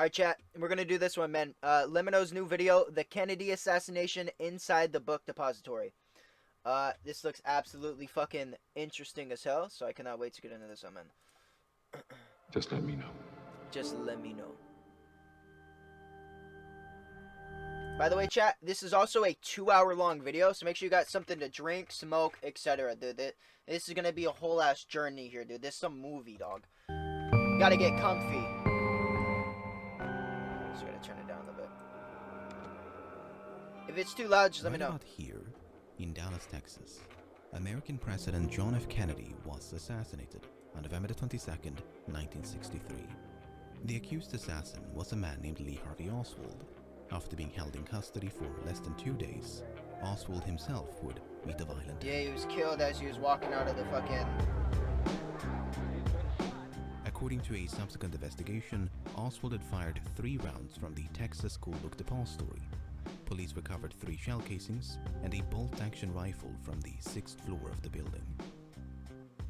Alright, chat. We're gonna do this one, man. Lemmino's new video, The Kennedy Assassination Inside the Book Depository. This looks absolutely fucking interesting as hell, so I cannot wait to get into this one, man. Just let me know. Just let me know. By the way, chat, this is also a 2-hour long video, so make sure you got something to drink, smoke, etc. Dude, this is gonna be a whole ass journey here, dude. This is some movie, dog. Gotta get comfy. Just gotta turn it down a little bit. If it's too loud, just let me know. Right about here, in Dallas, Texas, American President John F. Kennedy was assassinated on November 22nd, 1963. The accused assassin was a man named Lee Harvey Oswald. After being held in custody for less than 2 days, Oswald himself would meet a violent Yeah, end. he was killed as he was walking out of the fucking... According to a subsequent investigation, Oswald had fired 3 rounds from the Texas Schoolbook Depository. Police recovered 3 shell casings and a bolt-action rifle from the 6th floor of the building.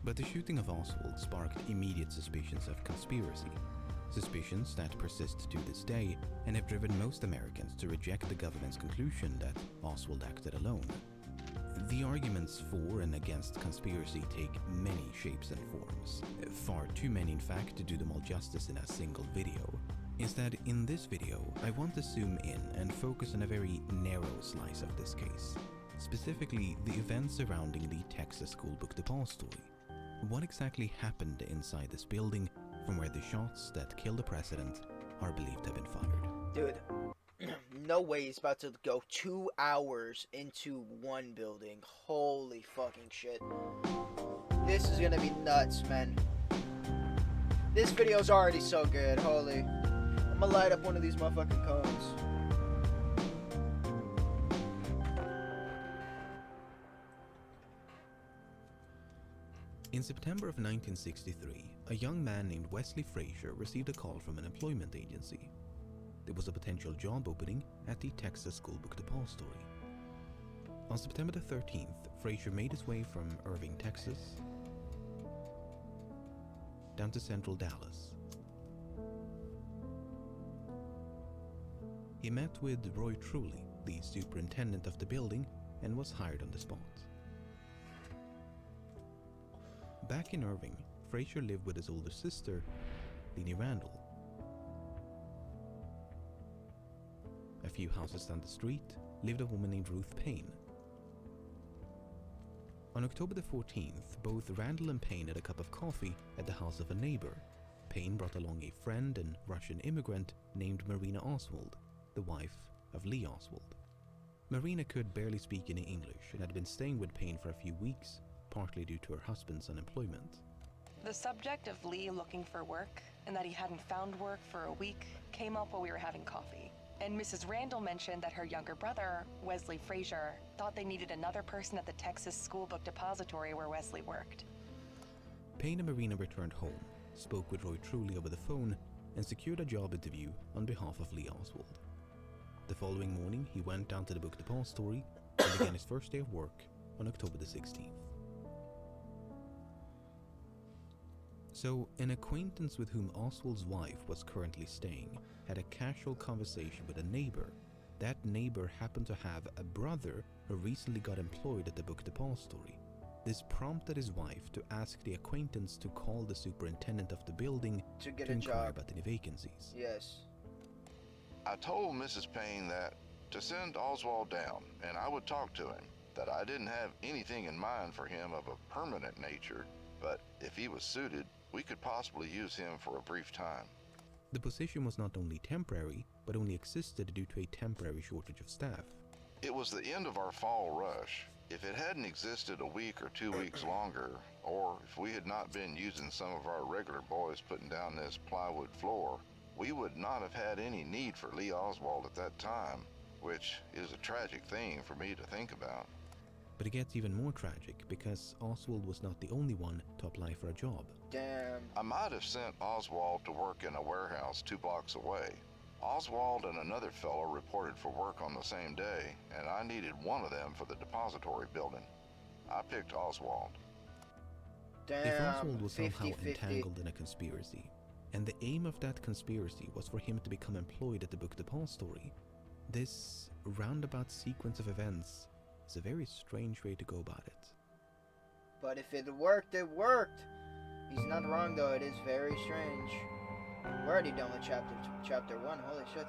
But the shooting of Oswald sparked immediate suspicions of conspiracy. Suspicions that persist to this day and have driven most Americans to reject the government's conclusion that Oswald acted alone. The arguments for and against conspiracy take many shapes and forms. Far too many, in fact, to do them all justice in a single video. Instead, in this video, I want to zoom in and focus on a very narrow slice of this case. Specifically, the events surrounding the Texas Schoolbook Depository. What exactly happened inside this building from where the shots that killed the president are believed to have been fired? Dude, no way he's about to go 2 hours into one building. Holy fucking shit. This is gonna be nuts, man. This video's already so good, holy. I'm gonna light up one of these motherfucking cones. In September of 1963, a young man named Wesley Frazier received a call from an employment agency. There was a potential job opening at the Texas Schoolbook Depository. On September the 13th, Frazier made his way from Irving, Texas, down to central Dallas. He met with Roy Truly, the superintendent of the building, and was hired on the spot. Back in Irving, Frazier lived with his older sister, Leanie Randall. A few houses down the street lived a woman named Ruth Payne. On October the 14th, both Randall and Payne had a cup of coffee at the house of a neighbor. Payne brought along a friend and Russian immigrant named Marina Oswald, the wife of Lee Oswald. Marina could barely speak any English and had been staying with Payne for a few weeks, partly due to her husband's unemployment. The subject of Lee looking for work and that he hadn't found work for a week came up while we were having coffee. And Mrs. Randall mentioned that her younger brother, Wesley Frazier, thought they needed another person at the Texas Schoolbook Depository where Wesley worked. Payne and Marina returned home, spoke with Roy Truly over the phone, and secured a job interview on behalf of Lee Oswald. The following morning, he went down to the book depository and began his first day of work on October the 16th. So, an acquaintance with whom Oswald's wife was currently staying had a casual conversation with a neighbor. That neighbor happened to have a brother who recently got employed at the book depository. This prompted his wife to ask the acquaintance to call the superintendent of the building To get to a inquire job. about any vacancies. Yes. I told Mrs. Payne that to send Oswald down and I would talk to him, that I didn't have anything in mind for him of a permanent nature, but if he was suited, we could possibly use him for a brief time. The position was not only temporary, but only existed due to a temporary shortage of staff. It was the end of our fall rush. If it hadn't existed a week or 2 weeks longer, or if we had not been using some of our regular boys putting down this plywood floor, we would not have had any need for Lee Oswald at that time, which is a tragic thing for me to think about. But it gets even more tragic because Oswald was not the only one to apply for a job. Damn. I might have sent Oswald to work in a warehouse 2 blocks away. Oswald and another fellow reported for work on the same day, and I needed one of them for the depository building. I picked Oswald. If Damn. Oswald was somehow 50-50. entangled in a conspiracy, And the aim of that conspiracy was for him to become employed at the Book Depository. This roundabout sequence of events is a very strange way to go about it. But if it worked, it worked. He's not wrong though. It is very strange. We're already done with chapter 1. Holy shit.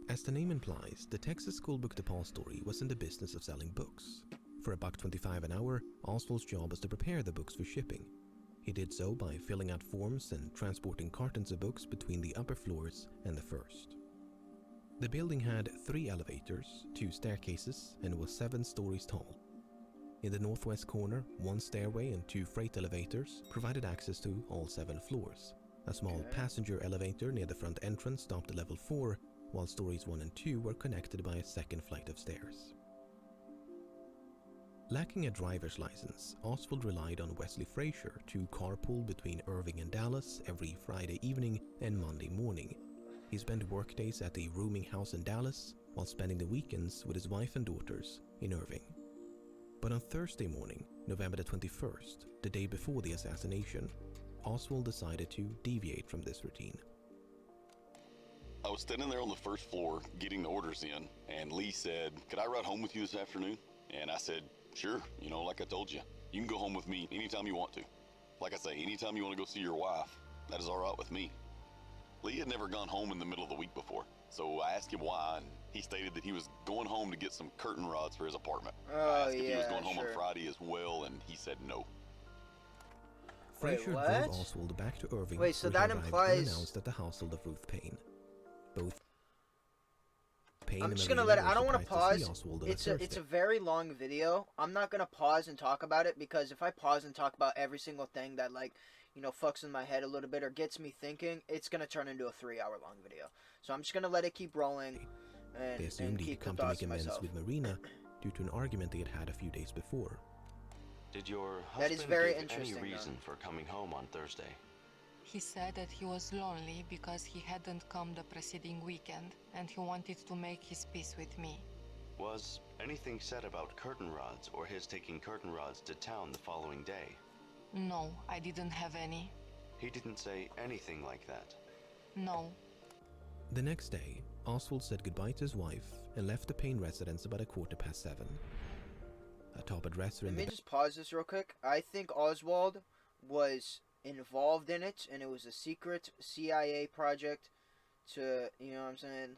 As the name implies, the Texas School Book Depository was in the business of selling books. For $1.25 an hour, Oswald's job was to prepare the books for shipping. He did so by filling out forms and transporting cartons of books between the upper floors and the first. The building had 3 elevators, 2 staircases, and was 7 stories tall. In the northwest corner, 1 stairway and 2 freight elevators provided access to all 7 floors. A small passenger elevator near the front entrance stopped at level 4, while stories 1 and 2 were connected by a second flight of stairs. Lacking a driver's license, Oswald relied on Wesley Frazier to carpool between Irving and Dallas every Friday evening and Monday morning. He spent workdays at the rooming house in Dallas, while spending the weekends with his wife and daughters in Irving. But on Thursday morning, November the 21st, the day before the assassination, Oswald decided to deviate from this routine. I was standing there on the first floor getting the orders in, and Lee said, "Could I ride home with you this afternoon?" And I said, "Sure, like I told you. You can go home with me anytime you want to. Like I say, anytime you want to go see your wife, that is all right with me." Lee had never gone home in the middle of the week before, so I asked him why, and he stated that he was going home to get some curtain rods for his apartment. I asked if he was going home on Friday as well, and he said no. Frazier drove Oswald back to Irving, wait, so where that he arrived implies unannounced at the household of Ruth Payne. Both Payne I'm and just gonna Marina let it. were I don't want to surprised see pause. Oswald on It's a Thursday. very long video. I'm not gonna pause and talk about it because if I pause and talk about every single thing that fucks in my head a little bit or gets me thinking, it's gonna turn into a 3-hour long video. So I'm just gonna let it keep rolling They assumed and he'd keep the come to thoughts make to amends myself. with Marina due to an argument they had had a few days before. Did your That is husband very give interesting, any though. reason for coming home on Thursday? He said that he was lonely because he hadn't come the preceding weekend, and he wanted to make his peace with me. Was anything said about curtain rods or his taking curtain rods to town the following day? No, I didn't have any. He didn't say anything like that. No. The next day, Oswald said goodbye to his wife and left the Payne residence about 7:15. Atop a dresser in Let me the just pause this real quick. I think Oswald was involved in it, and it was a secret CIA project to, you know what I'm saying?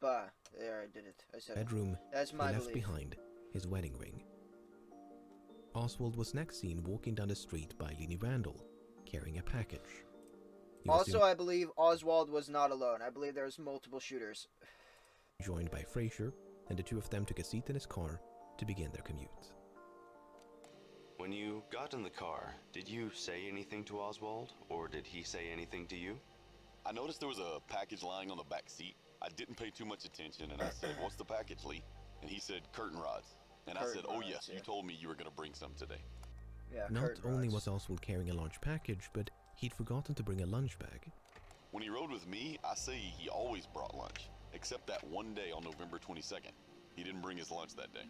Bah, there, I did it. I said it. bedroom, That's he my left belief. behind his wedding ring. Oswald was next seen walking down the street by Lenny Randall, carrying a package. He was Also, I believe Oswald was not alone. I believe there was multiple shooters. joined by Frazier, and the two of them took a seat in his car to begin their commute. When you got in the car, did you say anything to Oswald, or did he say anything to you? I noticed there was a package lying on the back seat. I didn't pay too much attention, and I said, "What's the package, Lee?" And he said, "Curtain rods." And I said, "Oh Curtain yes, rods, you yeah. told me you were going to bring some today." Yeah, Not curtain only rods. was Oswald carrying a large package, but he'd forgotten to bring a lunch bag. When he rode with me, I say he always brought lunch, except that one day on November 22nd. He didn't bring his lunch that day.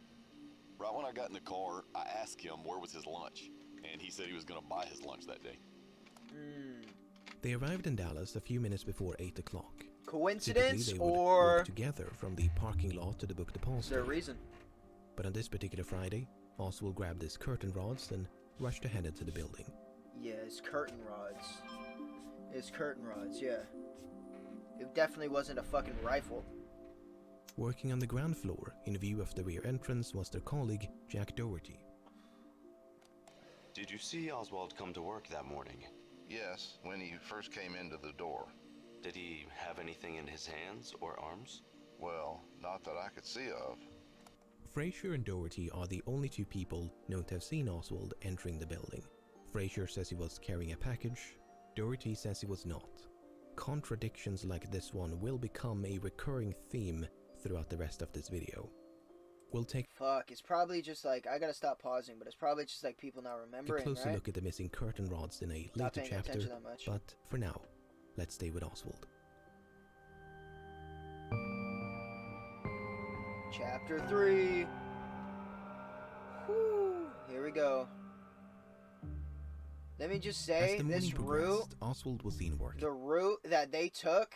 Right when I got in the car, I asked him where was his lunch, and he said he was going to buy his lunch that day. They arrived in Dallas a few minutes before 8 o'clock. Coincidence Typically, they would or walk together from the parking lot to the Book is there a Depository. reason? But on this particular Friday, Oswald grabbed his curtain rods and rushed ahead into the building. Yeah, it's curtain rods. It's curtain rods, yeah. It definitely wasn't a fucking rifle. Working on the ground floor, in view of the rear entrance, was their colleague, Jack Doherty. Did you see Oswald come to work that morning? Yes, when he first came into the door. Did he have anything in his hands or arms? Well, not that I could see of. Frazier and Doherty are the only two people known to have seen Oswald entering the building. Frazier says he was carrying a package. Doherty says he was not. Contradictions like this one will become a recurring theme throughout the rest of this video. We'll take Fuck, it's probably just like, I gotta stop pausing, but it's probably just like people not a remembering, closer right? look at the missing curtain rods in a Not later paying chapter, attention that much. but for now, let's stay with Oswald. Chapter 3. Whew, here we go. Let me just As say, the morning this route, progressed, Oswald was seen working. the route that they took,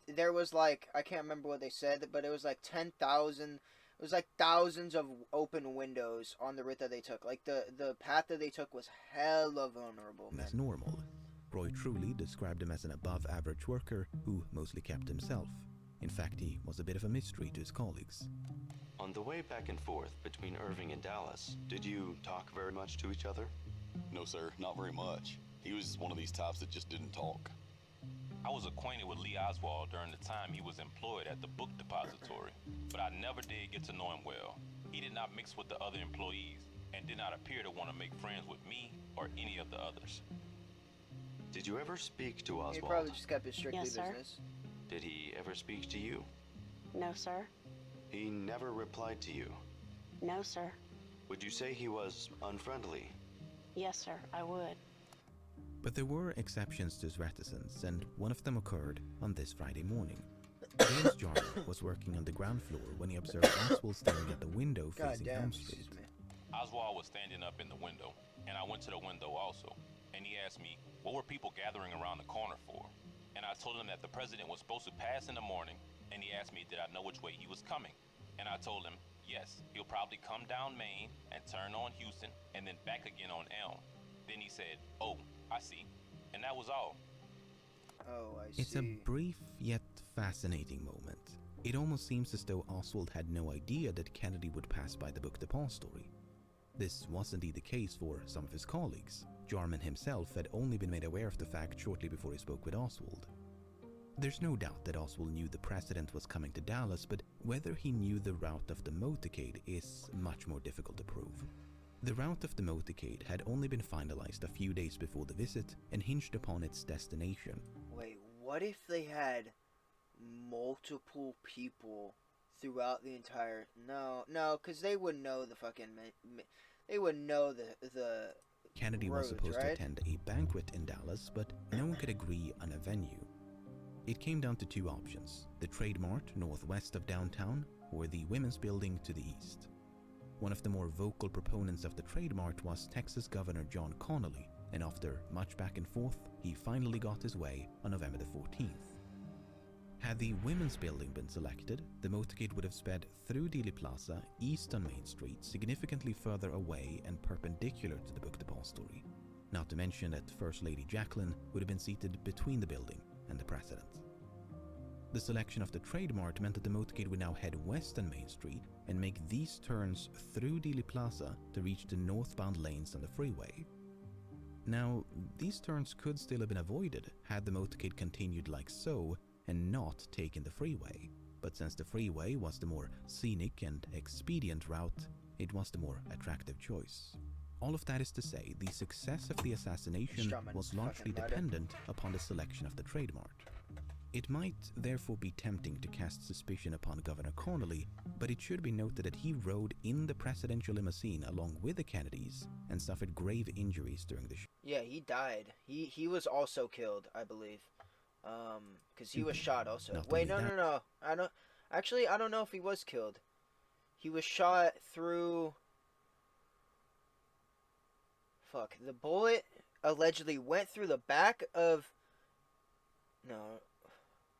there was like, I can't remember what they said, but it was like 10,000, it was like thousands of open windows on the route that they took. Like, the path that they took was hella vulnerable, man. As normal. Roy truly described him as an above-average worker who mostly kept himself. In fact, he was a bit of a mystery to his colleagues. On the way back and forth between Irving and Dallas, did you talk very much to each other? No, sir, not very much. He was one of these types that just didn't talk. I was acquainted with Lee Oswald during the time he was employed at the book depository, but I never did get to know him well. He did not mix with the other employees and did not appear to want to make friends with me or any of the others. Did you ever speak to Oswald? He probably just kept it strictly Yes, sir. business. Did he ever speak to you? No, sir. He never replied to you. No, sir. Would you say he was unfriendly? Yes, sir, I would. But there were exceptions to his reticence, and one of them occurred on this Friday morning. James Jarman was working on the ground floor when he observed Oswald standing at the window facing Goddamn, Elm Street. excuse me. Oswald was standing up in the window, and I went to the window also, and he asked me, what were people gathering around the corner for? And I told him that the president was supposed to pass in the morning, and he asked me did I know which way he was coming. And I told him, yes, he'll probably come down Main and turn on Houston, and then back again on Elm. Then he said, oh, I see. And that was all. Oh, I see. It's a brief yet fascinating moment. It almost seems as though Oswald had no idea that Kennedy would pass by the book depository. This was indeed the case for some of his colleagues. Jarman himself had only been made aware of the fact shortly before he spoke with Oswald. There's no doubt that Oswald knew the president was coming to Dallas, but whether he knew the route of the motorcade is much more difficult to prove. The route of the motorcade had only been finalized a few days before the visit and hinged upon its destination. Wait, what if they had multiple people throughout the entire... No, because they wouldn't know the fucking... They wouldn't know the Kennedy roads, was supposed right? to attend a banquet in Dallas, but no one could agree on a venue. It came down to two options: the Trade Mart northwest of downtown, or the Women's Building to the east. One of the more vocal proponents of the Trade Mart was Texas Governor John Connally, and after much back and forth, he finally got his way on November the 14th. Had the Women's Building been selected, the motorcade would have sped through Dealey Plaza, east on Main Street, significantly further away and perpendicular to the book depository. Not to mention that First Lady Jacqueline would have been seated between the building and the president. The selection of the Trade Mart meant that the motorcade would now head west on Main Street and make these turns through Dealey Plaza to reach the northbound lanes on the freeway. Now, these turns could still have been avoided had the motorcade continued like so and not taken the freeway, but since the freeway was the more scenic and expedient route, it was the more attractive choice. All of that is to say, the success of the assassination Strumman, was largely fucking louder. dependent upon the selection of the Trade Mart. It might therefore be tempting to cast suspicion upon Governor Connally, but it should be noted that he rode in the presidential limousine along with the Kennedys and suffered grave injuries during the Yeah, he died. He was also killed, I believe. Because he was shot also. Not Wait, only no. I don't know if he was killed. He was shot through... Fuck. The bullet allegedly went through the back of... No.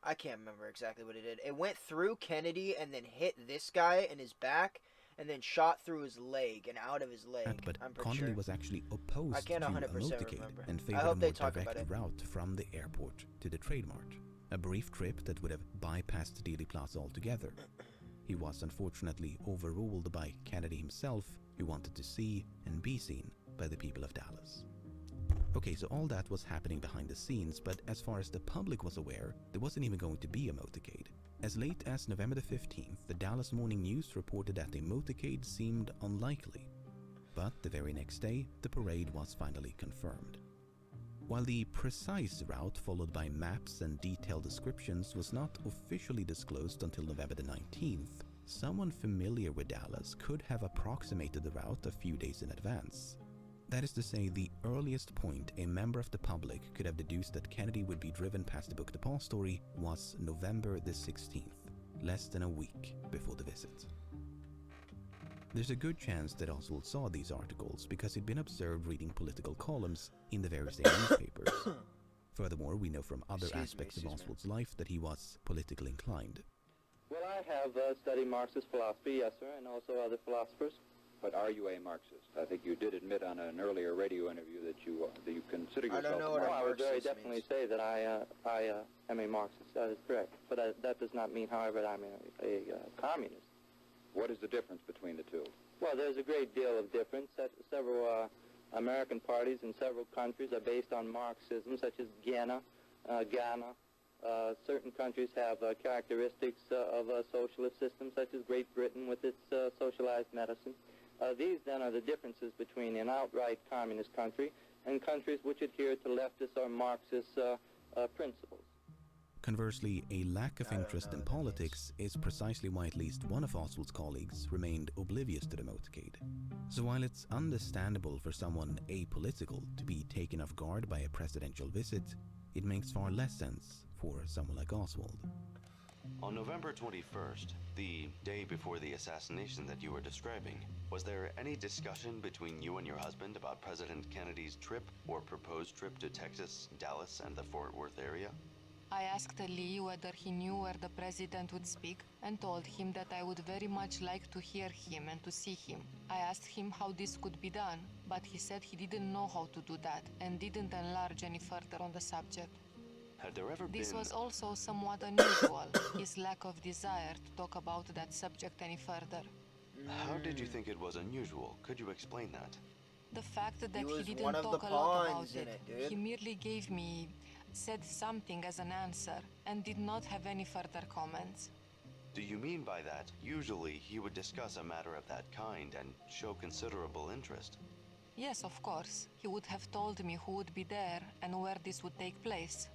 I can't remember exactly what it did. It went through Kennedy and then hit this guy in his back and then shot through his leg and out of his leg. but I'm pretty Connally sure. was actually opposed I to can't a 100% motorcade remember. and I favored a hope they more talk about direct it. route from the airport to the Trade Mart, a brief trip that would have bypassed Dealey Plaza altogether. He was unfortunately overruled by Kennedy himself, who wanted to see and be seen by the people of Dallas. Okay, so all that was happening behind the scenes, but as far as the public was aware, there wasn't even going to be a motorcade. As late as November the 15th, the Dallas Morning News reported that a motorcade seemed unlikely. But the very next day, the parade was finally confirmed. While the precise route followed by maps and detailed descriptions was not officially disclosed until November the 19th, someone familiar with Dallas could have approximated the route a few days in advance. That is to say, the earliest point a member of the public could have deduced that Kennedy would be driven past the book depository was November the 16th, less than a week before the visit. There's a good chance that Oswald saw these articles because he'd been observed reading political columns in the very same newspapers. Furthermore, we know from other aspects of Oswald's life that he was politically inclined. Well, I have studied Marxist philosophy, yes, sir, and also other philosophers. But are you a Marxist? I think you did admit on an earlier radio interview that you consider yourself I don't know what a a Marxist. I would very Marxist definitely means. say that I am a Marxist. That is correct. But that does not mean, however, that I'm a communist. What is the difference between the two? Well, there's a great deal of difference. Several American parties in several countries are based on Marxism, such as Ghana. Certain countries have characteristics of a socialist system, such as Great Britain with its socialized medicine. These, then, are the differences between an outright communist country and countries which adhere to leftist or Marxist principles. Conversely, a lack of interest in politics is precisely why at least one of Oswald's colleagues remained oblivious to the motorcade. So while it's understandable for someone apolitical to be taken off guard by a presidential visit, it makes far less sense for someone like Oswald. On November 21st, the day before the assassination that you were describing, was there any discussion between you and your husband about President Kennedy's trip or proposed trip to Texas, Dallas, and the Fort Worth area? I asked Lee whether he knew where the president would speak and told him that I would very much like to hear him and to see him. I asked him how this could be done, but he said he didn't know how to do that and didn't enlarge any further on the subject. Had there ever This been... was also somewhat unusual, his lack of desire to talk about that subject any further. How did you think it was unusual? Could you explain that? The fact that He was he one didn't of the talk a lot about pawns in it, dude. he merely said something as an answer and did not have any further comments. Do you mean by that, usually he would discuss a matter of that kind and show considerable interest? Yes, of course. He would have told me who would be there and where this would take place.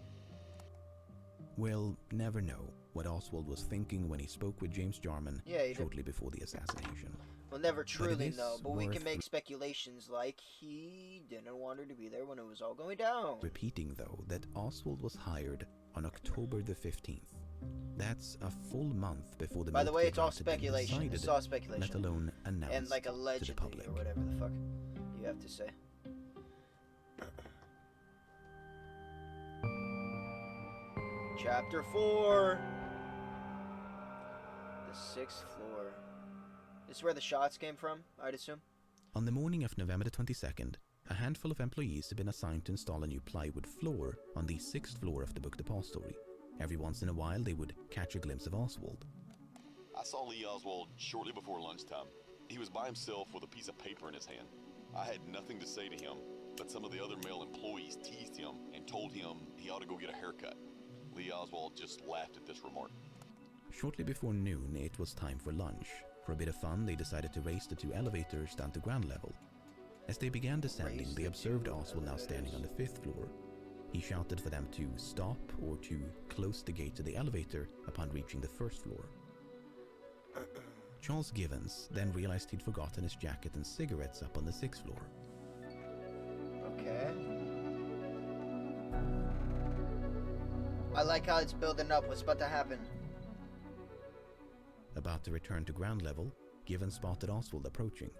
We'll never know what Oswald was thinking when he spoke with James Jarman shortly before the assassination. We'll never truly know, but we can worth make speculations like he didn't want her to be there when it was all going down. Repeating, though, that Oswald was hired on October the 15th. That's a full month before the By the way, motive it's all had been speculation. decided, It's all speculation. let alone announced And like to the allegedly public. or whatever the fuck you have to say. Chapter 4. The 6th floor. This is where the shots came from, I'd assume. On the morning of November the 22nd, a handful of employees had been assigned to install a new plywood floor on the 6th floor of the book depository. Every once in a while, they would catch a glimpse of Oswald. I saw Lee Oswald shortly before lunchtime. He was by himself with a piece of paper in his hand. I had nothing to say to him, but some of the other male employees teased him and told him he ought to go get a haircut. Lee Oswald just laughed at this remark. Shortly before noon, it was time for lunch. For a bit of fun, they decided to race the 2 elevators down to ground level. As they began descending, they observed Oswald now standing on the 5th floor. He shouted for them to stop or to close the gate to the elevator upon reaching the 1st floor. Charles Givens then realized he'd forgotten his jacket and cigarettes up on the 6th floor. Okay. I like how it's building up. What's about to happen? About to return to ground level, Givens spotted Oswald approaching.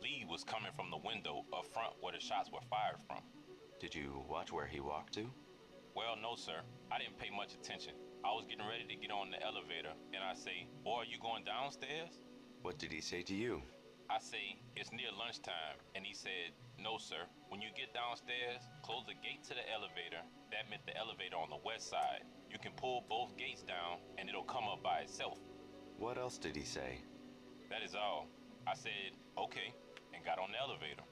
Lee was coming from the window up front where the shots were fired from. Did you watch where he walked to? Well, no, sir. I didn't pay much attention. I was getting ready to get on the elevator, and I say, "Boy, are you going downstairs?" What did he say to you? I say, "It's near lunchtime," and he said, "No, sir. When you get downstairs, close the gate to the elevator." That meant the elevator on the west side. You can pull both gates down, and it'll come up by itself. What else did he say? That is all. I said, "Okay," and got on the elevator.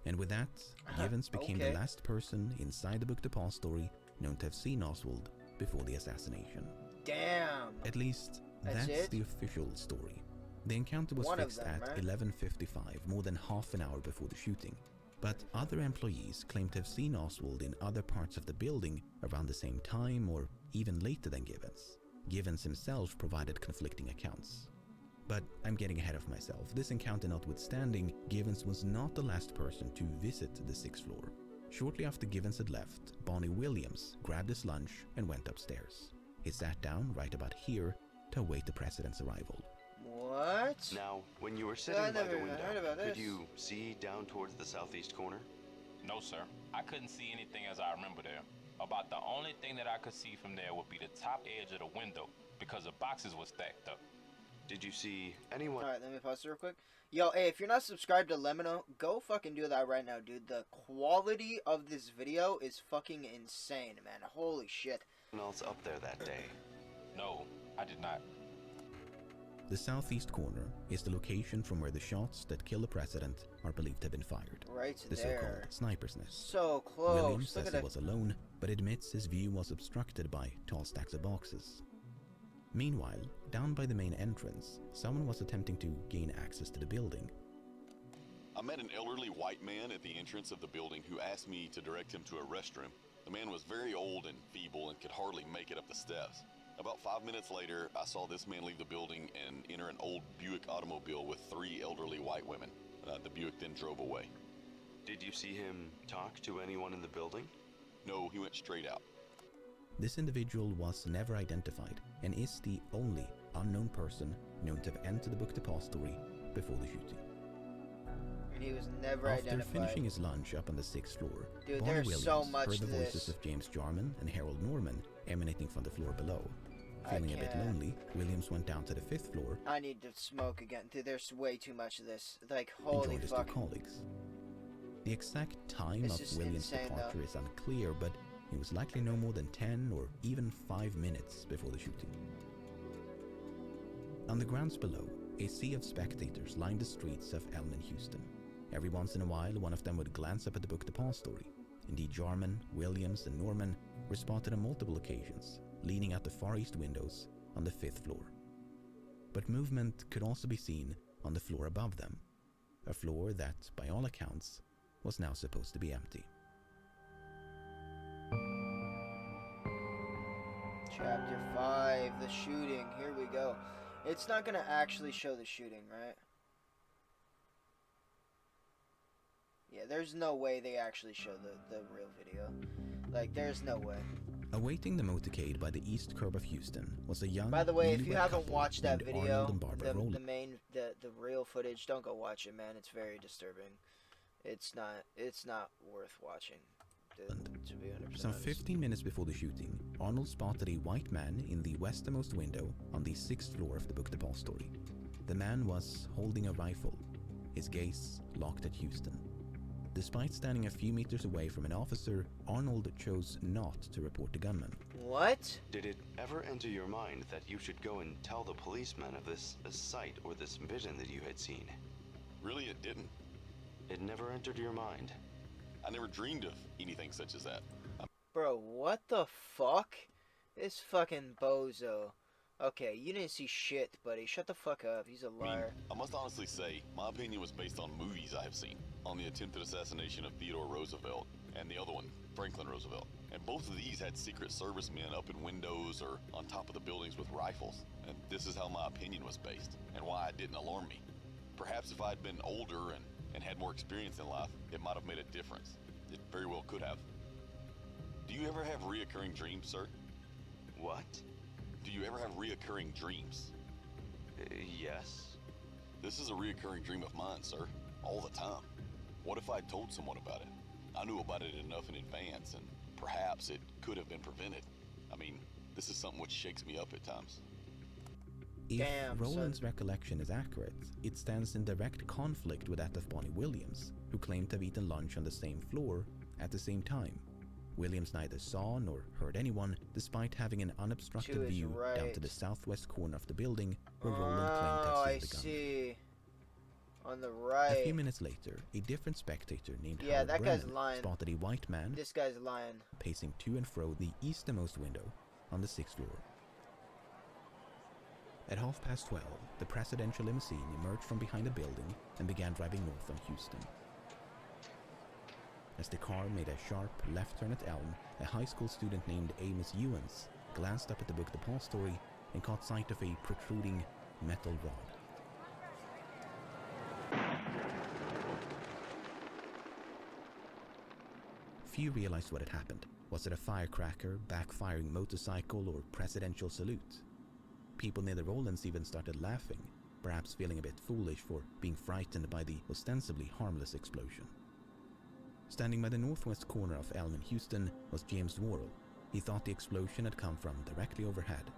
And with that, Givens became Okay. the last person inside the book depository known to have seen Oswald before the assassination. Damn. At least, That's that's it? the official story. The encounter was One of fixed them, at right? 11:55, more than half an hour before the shooting. But other employees claimed to have seen Oswald in other parts of the building around the same time or even later than Givens. Givens himself provided conflicting accounts. But I'm getting ahead of myself. This encounter notwithstanding, Givens was not the last person to visit the 6th floor. Shortly after Givens had left, Bonnie Williams grabbed his lunch and went upstairs. He sat down right about here to await the president's arrival. What? What? Now, when you were sitting I by never the even window, heard about could this. you see down towards the southeast corner? No, sir. I couldn't see anything as I remember there. About the only thing that I could see from there would be the top edge of the window because the boxes were stacked up. Did you see anyone? Alright, let me pause it real quick. Yo, hey, if you're not subscribed to Lemmino, go fucking do that right now, dude. The quality of this video is fucking insane, man. Holy shit. Else up there that day? No, I did not. The southeast corner is the location from where the shots that kill the president are believed to have been fired. Right The there. so-called sniper's nest. So close. Williams Look says at he was alone, but admits his view was obstructed by tall stacks of boxes. Meanwhile, down by the main entrance, someone was attempting to gain access to the building. I met an elderly white man at the entrance of the building who asked me to direct him to a restroom. The man was very old and feeble and could hardly make it up the steps. About 5 minutes later, I saw this man leave the building and enter an old Buick automobile with 3 elderly white women. The Buick then drove away. Did you see him talk to anyone in the building? No, he went straight out. This individual was never identified and is the only unknown person known to have entered the book depository before the shooting. And he was never After identified. finishing his lunch up on the 6th floor, Dude, Bonnie there's Williams so much heard the to voices this. of James Jarman and Harold Norman emanating from the floor below. Feeling a bit can't. lonely, Williams went down to the 5th floor I need to smoke again. Dude, there's way too much of this. Like, and holy joined his two fuck. colleagues. The exact time This of is Williams' insane, departure though. is unclear, but it was likely no more than 10 or even 5 minutes before the shooting. On the grounds below, a sea of spectators lined the streets of Elm and Houston. Every once in a while, one of them would glance up at the book depository. Indeed, Jarman, Williams, and Norman were spotted on multiple occasions, leaning out the far east windows on the 5th floor. But movement could also be seen on the floor above them, a floor that, by all accounts, was now supposed to be empty. Chapter 5, the shooting. Here we go. It's not gonna actually show the shooting, right? Yeah, there's no way they actually show the real video. Like, there's no way. Awaiting the motorcade by the east curb of Houston was a young, By the way, if you newlywed haven't couple watched that named video, Arnold and Barbara Rowland. the real footage, don't go watch it, man. It's very disturbing. It's not worth watching, to be 100% Some honest. 15 minutes before the shooting, Arnold spotted a white man in the westernmost window on the 6th floor of the book depository. The man was holding a rifle, his gaze locked at Houston. Despite standing a few meters away from an officer, Arnold chose not to report the gunman. What? Did it ever enter your mind that you should go and tell the policeman of this sight or this vision that you had seen? Really, it didn't. It never entered your mind. I never dreamed of anything such as that. Bro, what the fuck? This fucking bozo. Okay, you didn't see shit, buddy. Shut the fuck up. He's a liar. I must honestly say, my opinion was based on movies I have seen. On the attempted assassination of Theodore Roosevelt, and the other one, Franklin Roosevelt. And both of these had Secret Service men up in windows or on top of the buildings with rifles. And this is how my opinion was based, and why it didn't alarm me. Perhaps if I had been older and had more experience in life, it might have made a difference. It very well could have. Do you ever have reoccurring dreams, sir? What? Do you ever have reoccurring dreams? Yes. This is a reoccurring dream of mine, sir. All the time. What if I told someone about it? I knew about it enough in advance, and perhaps it could have been prevented. I mean, this is something which shakes me up at times. If Damn, Roland's son. recollection is accurate, it stands in direct conflict with that of Bonnie Williams, who claimed to have eaten lunch on the same floor at the same time. Williams neither saw nor heard anyone, despite having an unobstructed Two is view down right. to the southwest corner of the building, where Roland claimed to Oh, have I seen the gun. see. On the A right. few minutes later, a different spectator named Yeah, Harold that guy's Brennan lying. spotted a white man This guy's lying. pacing to and fro the easternmost window on the 6th floor. At 12:30, the presidential limousine emerged from behind a building and began driving north on Houston. As the car made a sharp left turn at Elm, a high school student named Amos Ewens glanced up at the book depository and caught sight of a protruding metal rod. Few realized what had happened. Was it a firecracker, backfiring motorcycle, or presidential salute? People near the Rolands even started laughing, perhaps feeling a bit foolish for being frightened by the ostensibly harmless explosion. Standing by the northwest corner of Elm in Houston was James Worrell. He thought the explosion had come from directly overhead.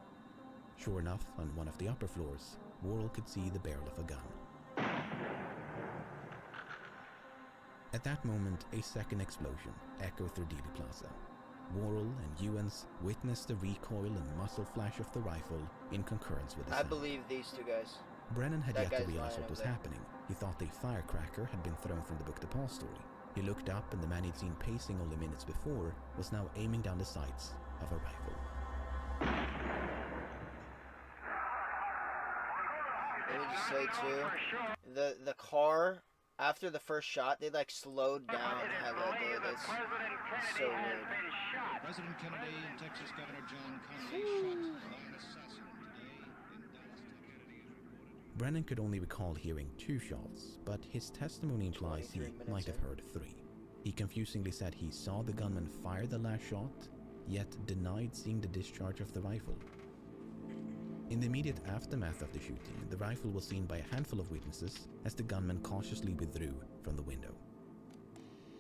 Sure enough, on one of the upper floors, Worrell could see the barrel of a gun. At that moment, a second explosion echoed through Dealey Plaza. Worrell and Ewens witnessed the recoil and muzzle flash of the rifle in concurrence with the sound. I believe these two guys. Brennan had That yet to guy's realize lying what was over there. happening. He thought a firecracker had been thrown from the book Depository. He looked up, and the man he'd seen pacing only minutes before was now aiming down the sights of a rifle. Let me just say too, the car after the first shot, they like slowed down hella, dude. That's so weird. President Kennedy and Texas Governor John Connally shot by an assassin today in Dallas, Texas. Brennan could only recall hearing 2 shots, but his testimony implies he might have heard 3. He confusingly said he saw the gunman fire the last shot, yet denied seeing the discharge of the rifle. In the immediate aftermath of the shooting, the rifle was seen by a handful of witnesses as the gunman cautiously withdrew from the window.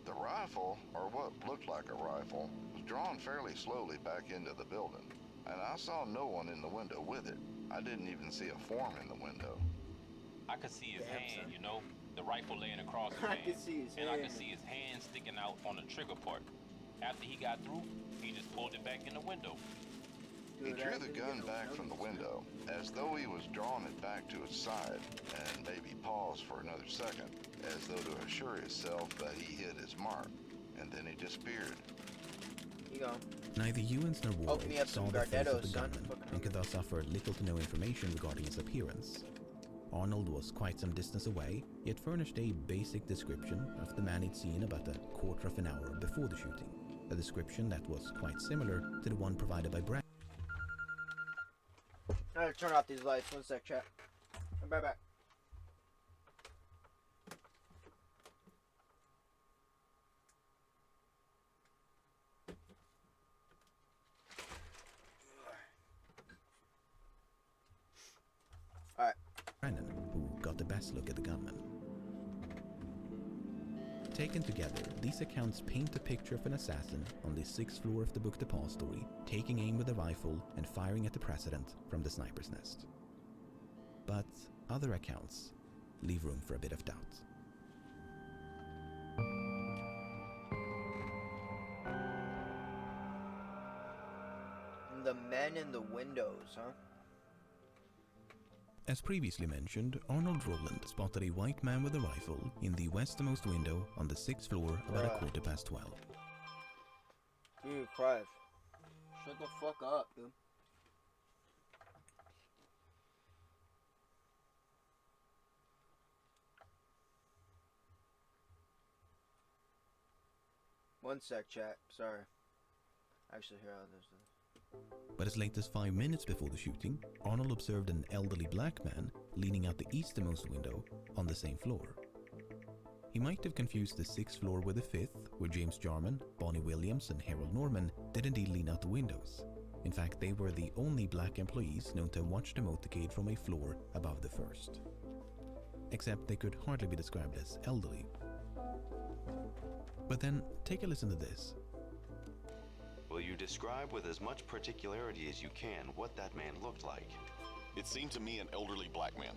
The rifle, or what looked like a rifle, was drawn fairly slowly back into the building, and I saw no one in the window with it. I didn't even see a form in the window. I could see his hand, you know, the rifle laying across his I hand. could see his and I hand. could see his hand sticking out on the trigger part. After he got through, he just pulled it back in the window. He drew the gun back from the window, as though he was drawing it back to his side, and maybe paused for another second, as though to assure himself that he hit his mark, and then he disappeared. You go. Neither Ewens nor Worrell Open me up saw some the face of Gardettos, the son. gunman Fucking and could thus offer little to no information regarding his appearance. Arnold was quite some distance away, yet furnished a basic description of the man he'd seen about a quarter of an hour before the shooting, a description that was quite similar to the one provided by Brad. I gotta turn off these lights. 1 sec, chat. I'm right back. Alright. Brennan, who got the best look at the gunman. Taken together, these accounts paint a picture of an assassin on the 6th floor of the book Depository, taking aim with a rifle and firing at the president from the sniper's nest. But other accounts leave room for a bit of doubt. The men in the windows, huh? As previously mentioned, Arnold Rowland spotted a white man with a rifle in the westernmost window on the 6th floor about a 12:15. Dude, Clive. Shut the fuck up, dude. One sec, chat. Sorry. Actually, here, I'll just... But as late as 5 minutes before the shooting, Arnold observed an elderly black man leaning out the easternmost window on the same floor. He might have confused the 6th floor with the 5th, where James Jarman, Bonnie Williams, and Harold Norman did indeed lean out the windows. In fact, they were the only black employees known to have watched the motorcade from a floor above the 1st. Except they could hardly be described as elderly. But then, take a listen to this. Will you describe with as much particularity as you can what that man looked like? It seemed to me an elderly black man.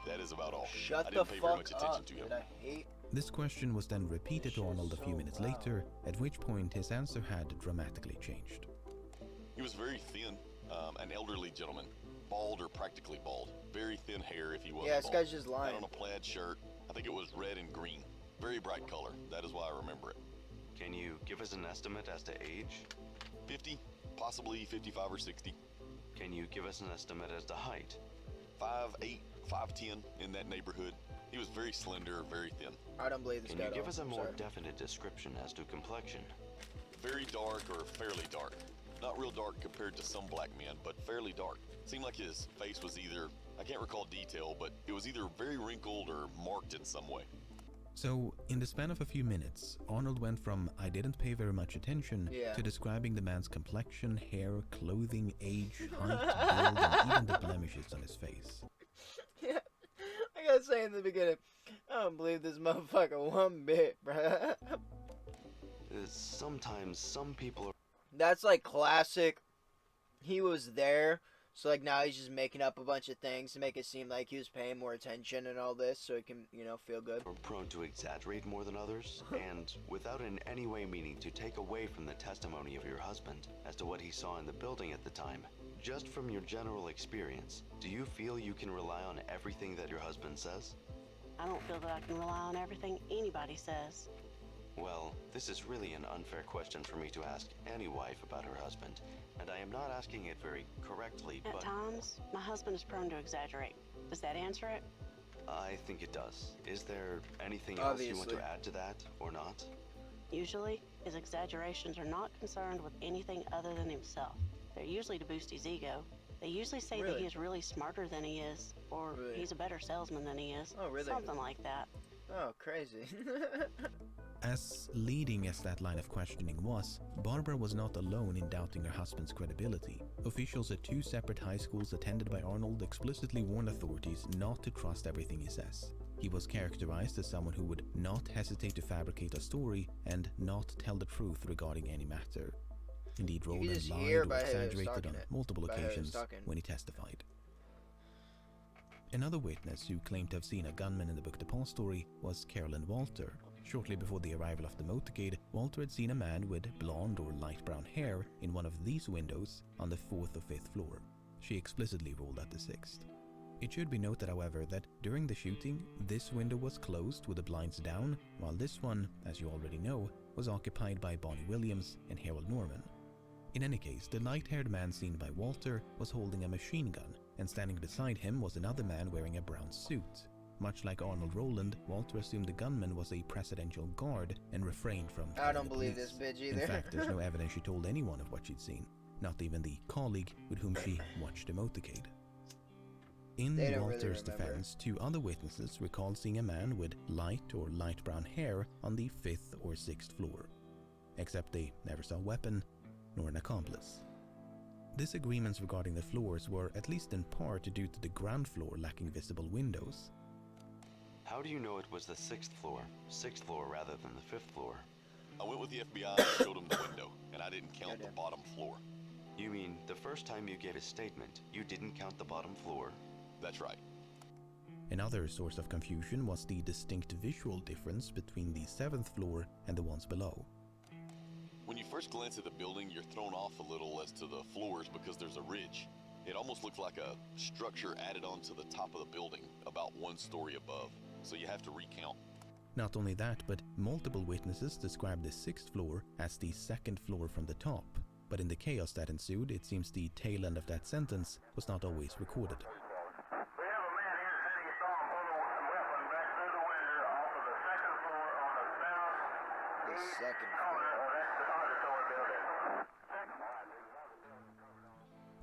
That is about all. Shut I the didn't pay very fuck much attention up, to him. dude. I hate... This question was then repeated to Arnold a few minutes later, at which point his answer had dramatically changed. He was very thin, an elderly gentleman. Bald or practically bald. Very thin hair if he wasn't Yeah, this bald. guy's just lying. Had on a plaid shirt. I think it was red and green. Very bright color. That is why I remember it. Can you give us an estimate as to age? 50, possibly 55 or 60. Can you give us an estimate as to height? 5'8", 5'10", in that neighborhood. He was very slender, very thin. I don't believe this Can guy you at give all. us a I'm more sorry. definite description as to complexion? Very dark or fairly dark. Not real dark compared to some black men, but fairly dark. Seemed like his face was either, I can't recall detail, but it was either very wrinkled or marked in some way. So, in the span of a few minutes, Arnold went from "I didn't pay very much attention" to describing the man's complexion, hair, clothing, age, height, build, and even the blemishes on his face. I gotta say in the beginning, I don't believe this motherfucker one bit, bruh. Sometimes some people are... That's like classic. He was there, so like now he's just making up a bunch of things to make it seem like he was paying more attention and all this, so he can, you know, feel good. Are prone to exaggerate more than others, and without in any way meaning to take away from the testimony of your husband as to what he saw in the building at the time, just from your general experience, do you feel you can rely on everything that your husband says? I don't feel that I can rely on everything anybody says. Well, this is really an unfair question for me to ask any wife about her husband, and I am not asking it very correctly, At but... times, my husband is prone to exaggerate. Does that answer it? I think it does. Is there anything else you want to add to that, or not? Usually, his exaggerations are not concerned with anything other than himself. They're usually to boost his ego. They usually say that he is really smarter than he is, or he's a better salesman than he is. Oh, really? Something like that. Oh, crazy. As leading as that line of questioning was, Barbara was not alone in doubting her husband's credibility. Officials at 2 separate high schools attended by Arnold explicitly warned authorities not to trust everything he says. He was characterized as someone who would not hesitate to fabricate a story and not tell the truth regarding any matter. Indeed, Roland lied or exaggerated on multiple occasions when he testified. Another witness who claimed to have seen a gunman in the book Depository was Carolyn Walter. Shortly before the arrival of the motorcade, Walter had seen a man with blonde or light brown hair in one of these windows on the 4th or 5th floor. She explicitly ruled out the 6th. It should be noted, however, that during the shooting, this window was closed with the blinds down, while this one, as you already know, was occupied by Bonnie Williams and Harold Norman. In any case, the light-haired man seen by Walter was holding a machine gun, and standing beside him was another man wearing a brown suit. Much like Arnold Roland, Walter assumed the gunman was a presidential guard and refrained from telling I don't the believe police. this bitch either. In fact, there's no evidence she told anyone of what she'd seen, not even the colleague with whom she watched the motorcade. In Walter's defense, 2 other witnesses recalled seeing a man with light or light brown hair on the 5th or 6th floor, except they never saw a weapon nor an accomplice. Disagreements regarding the floors were at least in part due to the ground floor lacking visible windows. How do you know it was the 6th floor? 6th floor rather than the 5th floor? I went with the FBI and showed them the window, and I didn't count the bottom floor. You mean the first time you gave a statement, you didn't count the bottom floor? That's right. Another source of confusion was the distinct visual difference between the 7th floor and the ones below. When you first glance at the building, you're thrown off a little as to the floors because there's a ridge. It almost looks like a structure added onto the top of the building, about 1 story above. So you have to recount. Not only that, but multiple witnesses described the 6th floor as the 2nd floor from the top. But in the chaos that ensued, it seems the tail end of that sentence was not always recorded.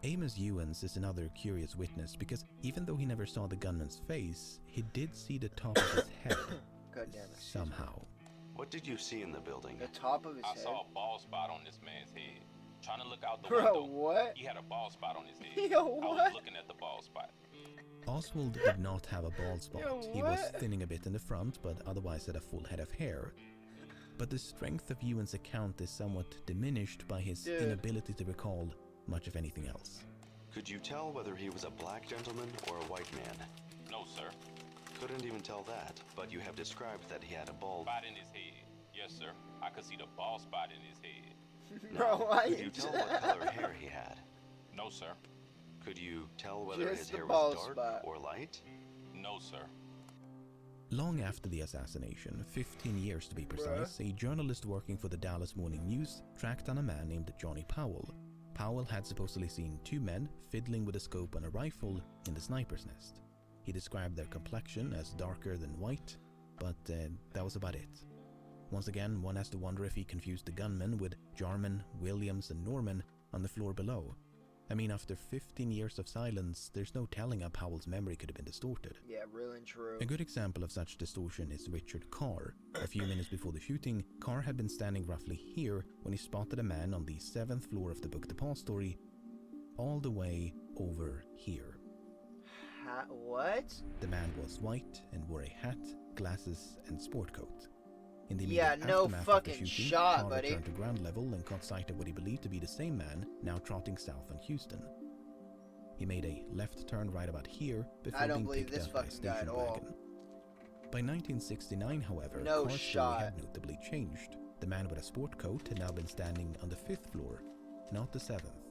Amos Ewens is another curious witness because even though he never saw the gunman's face, he did see the top of his head. God damn it. Somehow. What did you see in the building? The top of his head? I saw a bald spot on this man's head. Trying to look out the Bro, window. what? He had a bald spot on his head. Yo, I what? was looking at the bald spot. Oswald did not have a bald spot. Yo, he was what? thinning a bit in the front, but otherwise had a full head of hair. But the strength of Ewan's account is somewhat diminished by his inability to recall much of anything else. Could you tell whether he was a black gentleman or a white man? No, sir. Couldn't even tell that, but you have described that he had a bald spot in his head. Yes, sir. I could see the bald spot in his head. Bro, why? Could you tell what color hair he had? No, sir. Could you tell whether Just his the hair bald was dark spot. or light? No, sir. Long after the assassination, 15 years to be precise, a journalist working for the Dallas Morning News tracked down a man named Johnny Powell. Powell had supposedly seen 2 men fiddling with a scope on a rifle in the sniper's nest. He described their complexion as darker than white, but that was about it. Once again, one has to wonder if he confused the gunmen with Jarman, Williams, and Norman on the floor below. I mean, after 15 years of silence, there's no telling how Powell's memory could have been distorted. Yeah, real and true. A good example of such distortion is Richard Carr. A few minutes before the shooting, Carr had been standing roughly here when he spotted a man on the 7th floor of the book Depository, all the way over here. hat? What? The man was white and wore a hat, glasses, and sport coat. In the Yeah, immediate no aftermath fucking of the shooting, shot, Carr buddy. returned to ground level and caught sight of what he believed to be the same man now trotting south on Houston. He made a left turn right about here before I don't being believe picked this up by a fucking guy at station all. wagon. By 1969, however, No Carr's shot. story had notably changed. The man with a sport coat had now been standing on the 5th floor, not the 7th.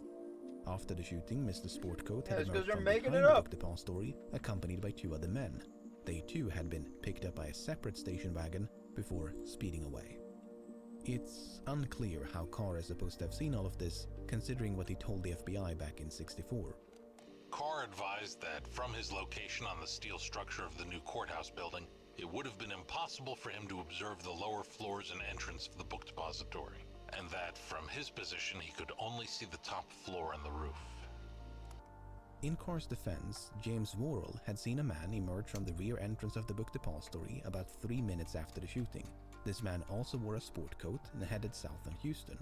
After the shooting, Mr. Sportcoat had it's 'cause emerged they're from making behind it the up. book depository, accompanied by 2 other men. They too had been picked up by a separate station wagon before speeding away. It's unclear how Carr is supposed to have seen all of this, considering what he told the FBI back in '64. Carr advised that from his location on the steel structure of the new courthouse building, it would have been impossible for him to observe the lower floors and entrance of the book depository, and that from his position he could only see the top floor and the roof. In Carr's defense, James Worrell had seen a man emerge from the rear entrance of the book depository about 3 minutes after the shooting. This man also wore a sport coat and headed south on Houston.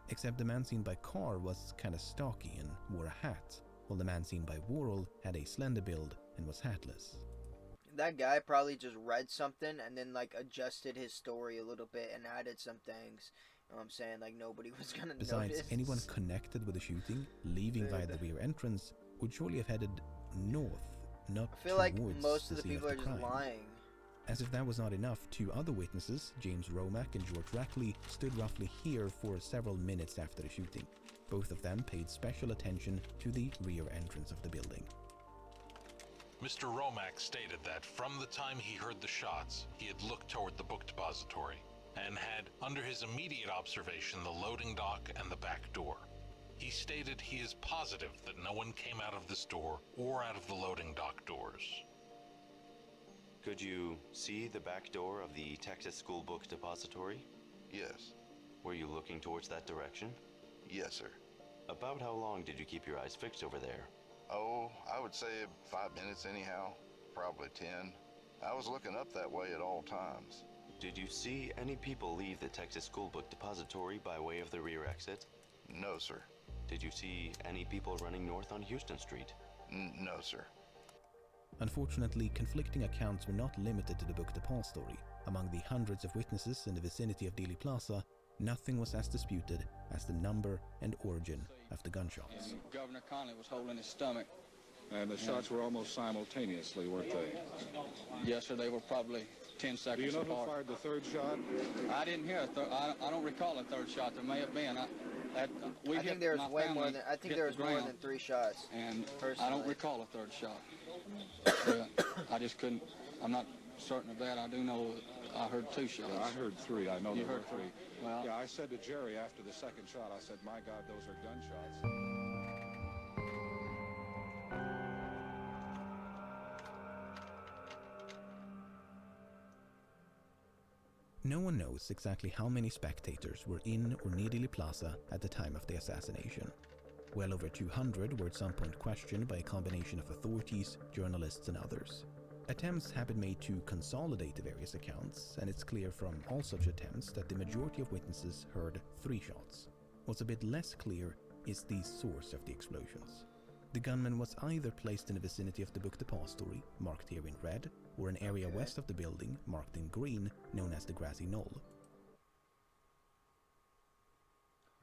Except the man seen by Carr was kinda stocky and wore a hat, while the man seen by Worrell had a slender build and was hatless. That guy probably just read something and then like adjusted his story a little bit and added some things. You know what I'm saying? Like nobody was gonna Besides, notice. anyone connected with the shooting, leaving via the rear entrance, would surely have headed north, not I feel like towards most of the scene people are the just crime. lying. As if that was not enough, 2 other witnesses, James Romack and George Rackley, stood roughly here for several minutes after the shooting. Both of them paid special attention to the rear entrance of the building. Mr. Romack stated that from the time he heard the shots, he had looked toward the book depository and had, under his immediate observation, the loading dock and the back door. He stated he is positive that no one came out of this door or out of the loading dock doors. Could you see the back door of the Texas School Book Depository? Yes. Were you looking towards that direction? Yes, sir. About how long did you keep your eyes fixed over there? Oh, I would say 5 minutes anyhow. Probably 10. I was looking up that way at all times. Did you see any people leave the Texas School Book Depository by way of the rear exit? No, sir. Did you see any people running north on Houston Street? No, sir. Unfortunately, conflicting accounts were not limited to the book depository. Among the hundreds of witnesses in the vicinity of Dealey Plaza, nothing was as disputed as the number and origin of the gunshots. Governor Conley was holding his stomach. And the shots were almost simultaneously, weren't they? Yes, sir. They were probably 10 seconds apart. Do you know who fired the third shot? I didn't hear a third. I don't recall a third shot. There may have been. I think there was way more than. I think there was more than 3 shots. And personally. I don't recall a third shot. I just couldn't. I'm not certain of that. I do know I heard 2 shots. Yeah, I heard 3. I know You there were heard 3. Well, yeah, I said to Jerry after the second shot, I said, "My God, those are gunshots." No one knows exactly how many spectators were in or near Dealey Plaza at the time of the assassination. Well over 200 were at some point questioned by a combination of authorities, journalists, and others. Attempts have been made to consolidate the various accounts, and it's clear from all such attempts that the majority of witnesses heard 3 shots. What's a bit less clear is the source of the explosions. The gunman was either placed in the vicinity of the book depository, marked here in red, or an area west of the building, marked in green, known as the grassy knoll.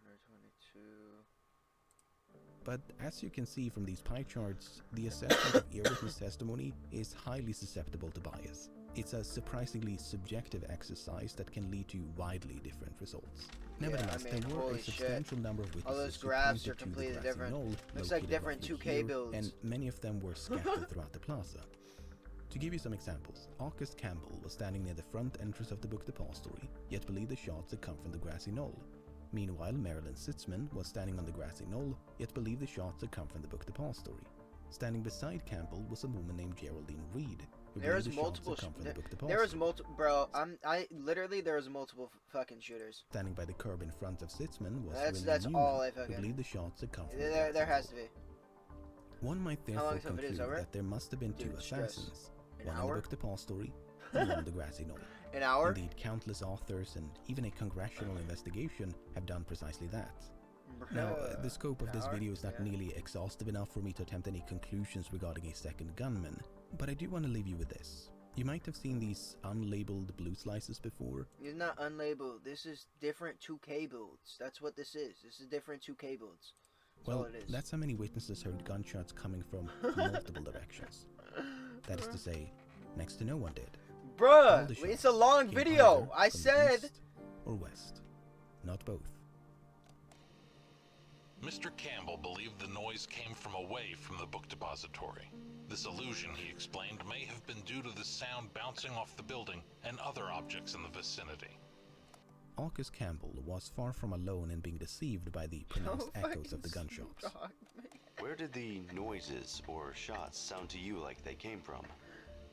122. But as you can see from these pie charts, the assessment of earwitness testimony is highly susceptible to bias. It's a surprisingly subjective exercise that can lead to widely different results. Nevertheless, there were a substantial number of witnesses all those who graphs pointed are to completely the grassy different. knoll Looks like located different roughly 2K here, builds. and many of them were scattered throughout the plaza. To give you some examples, August Campbell was standing near the front entrance of the book depository, yet believed the shots had come from the grassy knoll. Meanwhile, Marilyn Sitzman was standing on the grassy knoll, yet believed the shots had come from the book depository. Standing beside Campbell was a woman named Geraldine Reed, who believed the shots had come from the book depository. There was multiple, bro. There was multiple fucking shooters. Standing by the curb in front of Sitzman was That's William all Newman, I fucking. who believed the shots had come from the There grassy has to knoll. be. One might How long therefore is the video conclude over? that there must have been 2 Dude, stress. assassins, An one in hour? the book depository and one on the grassy knoll. An hour? Indeed, countless authors and even a congressional investigation have done precisely that. Now, the scope of this video is not nearly exhaustive enough for me to attempt any conclusions regarding a second gunman, but I do want to leave you with this. You might have seen these unlabeled blue slices before. It's not unlabeled. This is different 2K builds. That's what this is. This is different 2K builds. Well, that's how many witnesses heard gunshots coming from multiple directions. That is to say, next to no one did. Bruh, it's a long video. I said. East or west, not both. Mr. Campbell believed the noise came from away from the book depository. This illusion, he explained, may have been due to the sound bouncing off the building and other objects in the vicinity. August Campbell was far from alone in being deceived by the pronounced echoes of the gunshots. Where did the noises or shots sound to you like they came from?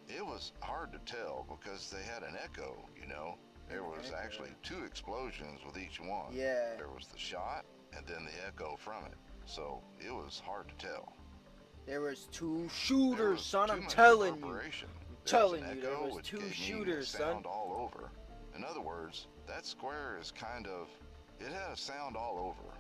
It was hard to tell because they had an echo, you know. There was actually 2 explosions with each one. Yeah. There was the shot and then the echo from it. So it was hard to tell. There was 2 shooters, son. I'm telling you. There was 2 shooters, son. All over. In other words, that square is kind of, it had a sound all over.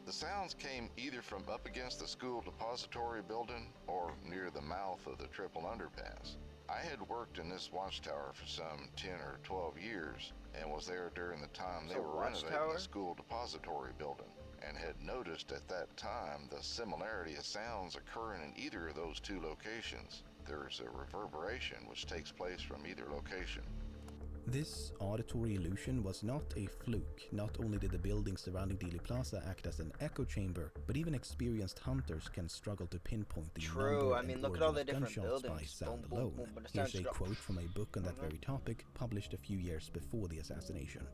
The sounds came either from up against the school depository building or near the mouth of the triple underpass. I had worked in this watchtower for some 10 or 12 years and was there during the time they were renovating the school depository building, and had noticed at that time the similarity of sounds occurring in either of those 2 locations. There's a reverberation which takes place from either location. This auditory illusion was not a fluke. Not only did the buildings surrounding Dealey Plaza act as an echo chamber, but even experienced hunters can struggle to pinpoint the number and look at all the origin of different gunshots buildings. by sound alone. Here's a quote from a book on that very topic, published a few years before the assassination.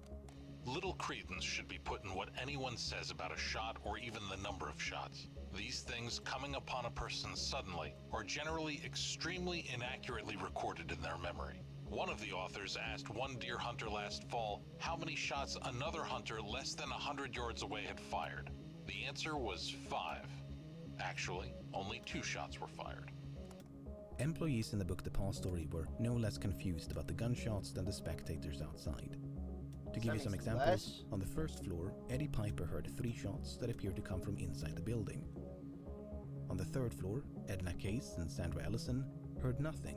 Little credence should be put in what anyone says about a shot or even the number of shots. These things coming upon a person suddenly are generally extremely inaccurately recorded in their memory. One of the authors asked one deer hunter last fall how many shots another hunter less than 100 yards away had fired. The answer was 5. Actually, only 2 shots were fired. Employees in the book depository were no less confused about the gunshots than the spectators outside. To give you some examples, on the first floor, Eddie Piper heard 3 shots that appeared to come from inside the building. On the third floor, Edna Case and Sandra Ellison heard nothing.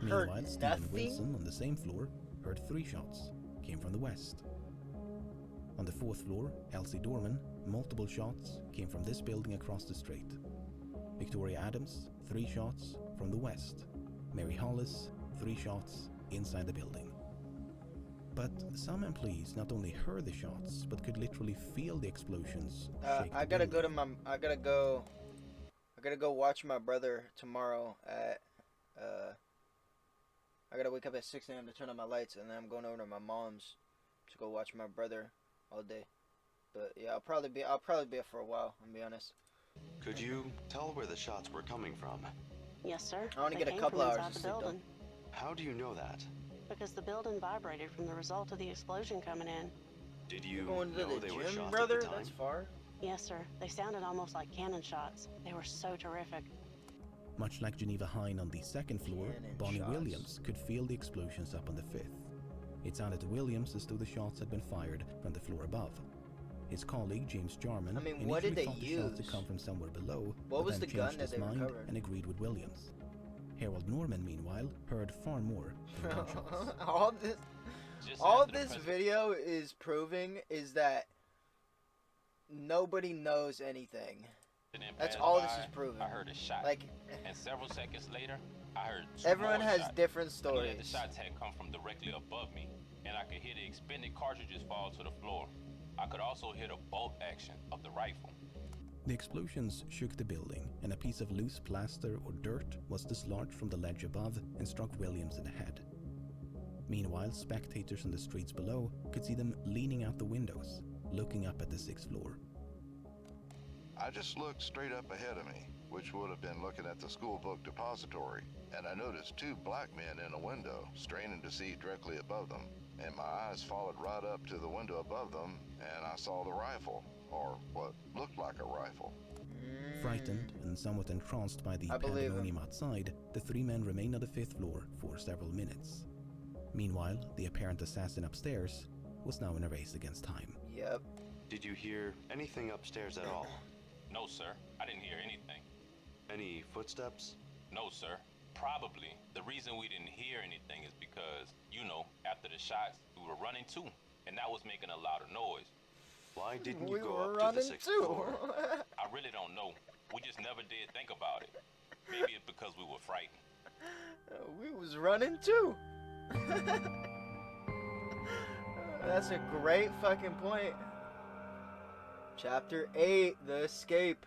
Meanwhile, Stephen Wilson on the same floor heard 3 shots, came from the west. On the 4th floor, Elsie Dorman, multiple shots came from this building across the street. Victoria Adams, 3 shots from the west. Mary Hollis, 3 shots inside the building. But some employees not only heard the shots, but could literally feel the explosions. I gotta go watch my brother tomorrow at I gotta wake up at 6 a.m. to turn on my lights, and then I'm going over to my mom's to go watch my brother all day. But yeah, I'll probably be up for a while, I'll be honest. Could you tell where the shots were coming from? Yes, sir. I want to get a couple hours of sleep though. How do you know that? Because the building vibrated from the result of the explosion coming in. Did you going to know the they were gym, shots brother? at the time? That's far. Yes, sir. They sounded almost like cannon shots. They were so terrific. Much like Geneva Hine on the 2nd floor, Bonnie Williams could feel the explosions up on the 5th. It sounded to Williams as though the shots had been fired from the floor above. His colleague James Jarman initially thought the shots had come from somewhere below, but then changed his mind and agreed with Williams. Harold Norman, meanwhile, heard far more than gunshots. all this video is proving is that nobody knows anything. That's all this is proving. I heard a shot. And several seconds later, I heard everyone has different stories. The shots had come from directly above me, and I could hear the expended cartridges fall to the floor. I could also hear the bolt action of the rifle. The explosions shook the building, and a piece of loose plaster or dirt was dislodged from the ledge above and struck Williams in the head. Meanwhile, spectators on the streets below could see them leaning out the windows, looking up at the 6th floor. I just looked straight up ahead of me, which would have been looking at the school book depository, and I noticed 2 black men in a window, straining to see directly above them, and my eyes followed right up to the window above them, and I saw the rifle, or what looked like a rifle. Frightened and somewhat entranced by the pandemonium outside, the 3 men remained on the 5th floor for several minutes. Meanwhile, the apparent assassin upstairs was now in a race against time. Yep. Did you hear anything upstairs at all? No, sir. I didn't hear anything. Any footsteps? No, sir. Probably. The reason we didn't hear anything is because, you know, after the shots, we were running too, and that was making a louder noise. Why didn't you go up to the 6th floor? I really don't know. We just never did think about it. Maybe it's because we were frightened. We was running too. That's a great fucking point. Chapter 8, The Escape.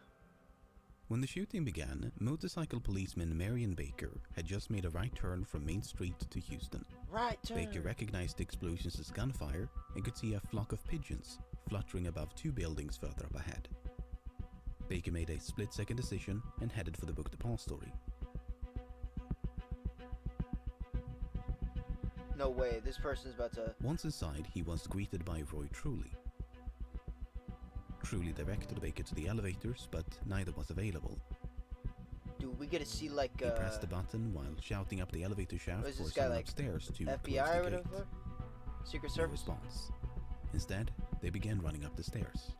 When the shooting began, motorcycle policeman Marion Baker had just made a right turn from Main Street to Houston. Right turn. Baker recognized the explosions as gunfire and could see a flock of pigeons fluttering above 2 buildings further up ahead. Baker made a split-second decision and headed for the book Depository. No way, this person's about to... Once inside, he was greeted by Roy Truly. Truly directed Baker to the elevators, but neither was available. Dude, we get to see like He pressed the button while shouting up the elevator shaft for someone like upstairs to FBI close or the gate. whatever? Secret No Service? response. Instead, they began running up the stairs.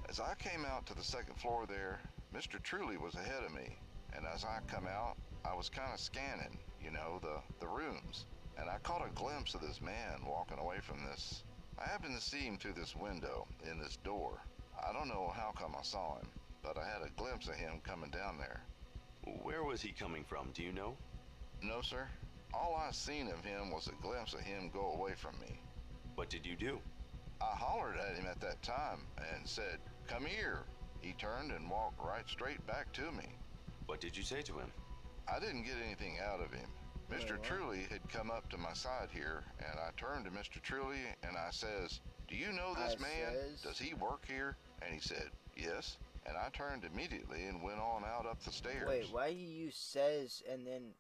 As I came out to the 2nd floor there, Mr. Truly was ahead of me, and as I come out, I was kind of scanning, you know, the rooms, and I caught a glimpse of this man walking away from this. I happened to see him through this window in this door. I don't know how come I saw him, but I had a glimpse of him coming down there. Where was he coming from, do you know? No, sir. All I seen of him was a glimpse of him go away from me. What did you do? I hollered at him at that time and said, "Come here." He turned and walked right straight back to me. What did you say to him? I didn't get anything out of him. Mr. Truly had come up to my side here, and I turned to Mr. Truly and I says, "Do you know this man? Does he work here?" And he said, "Yes." And I turned immediately and went on out up the stairs. Wait, why you use says and then,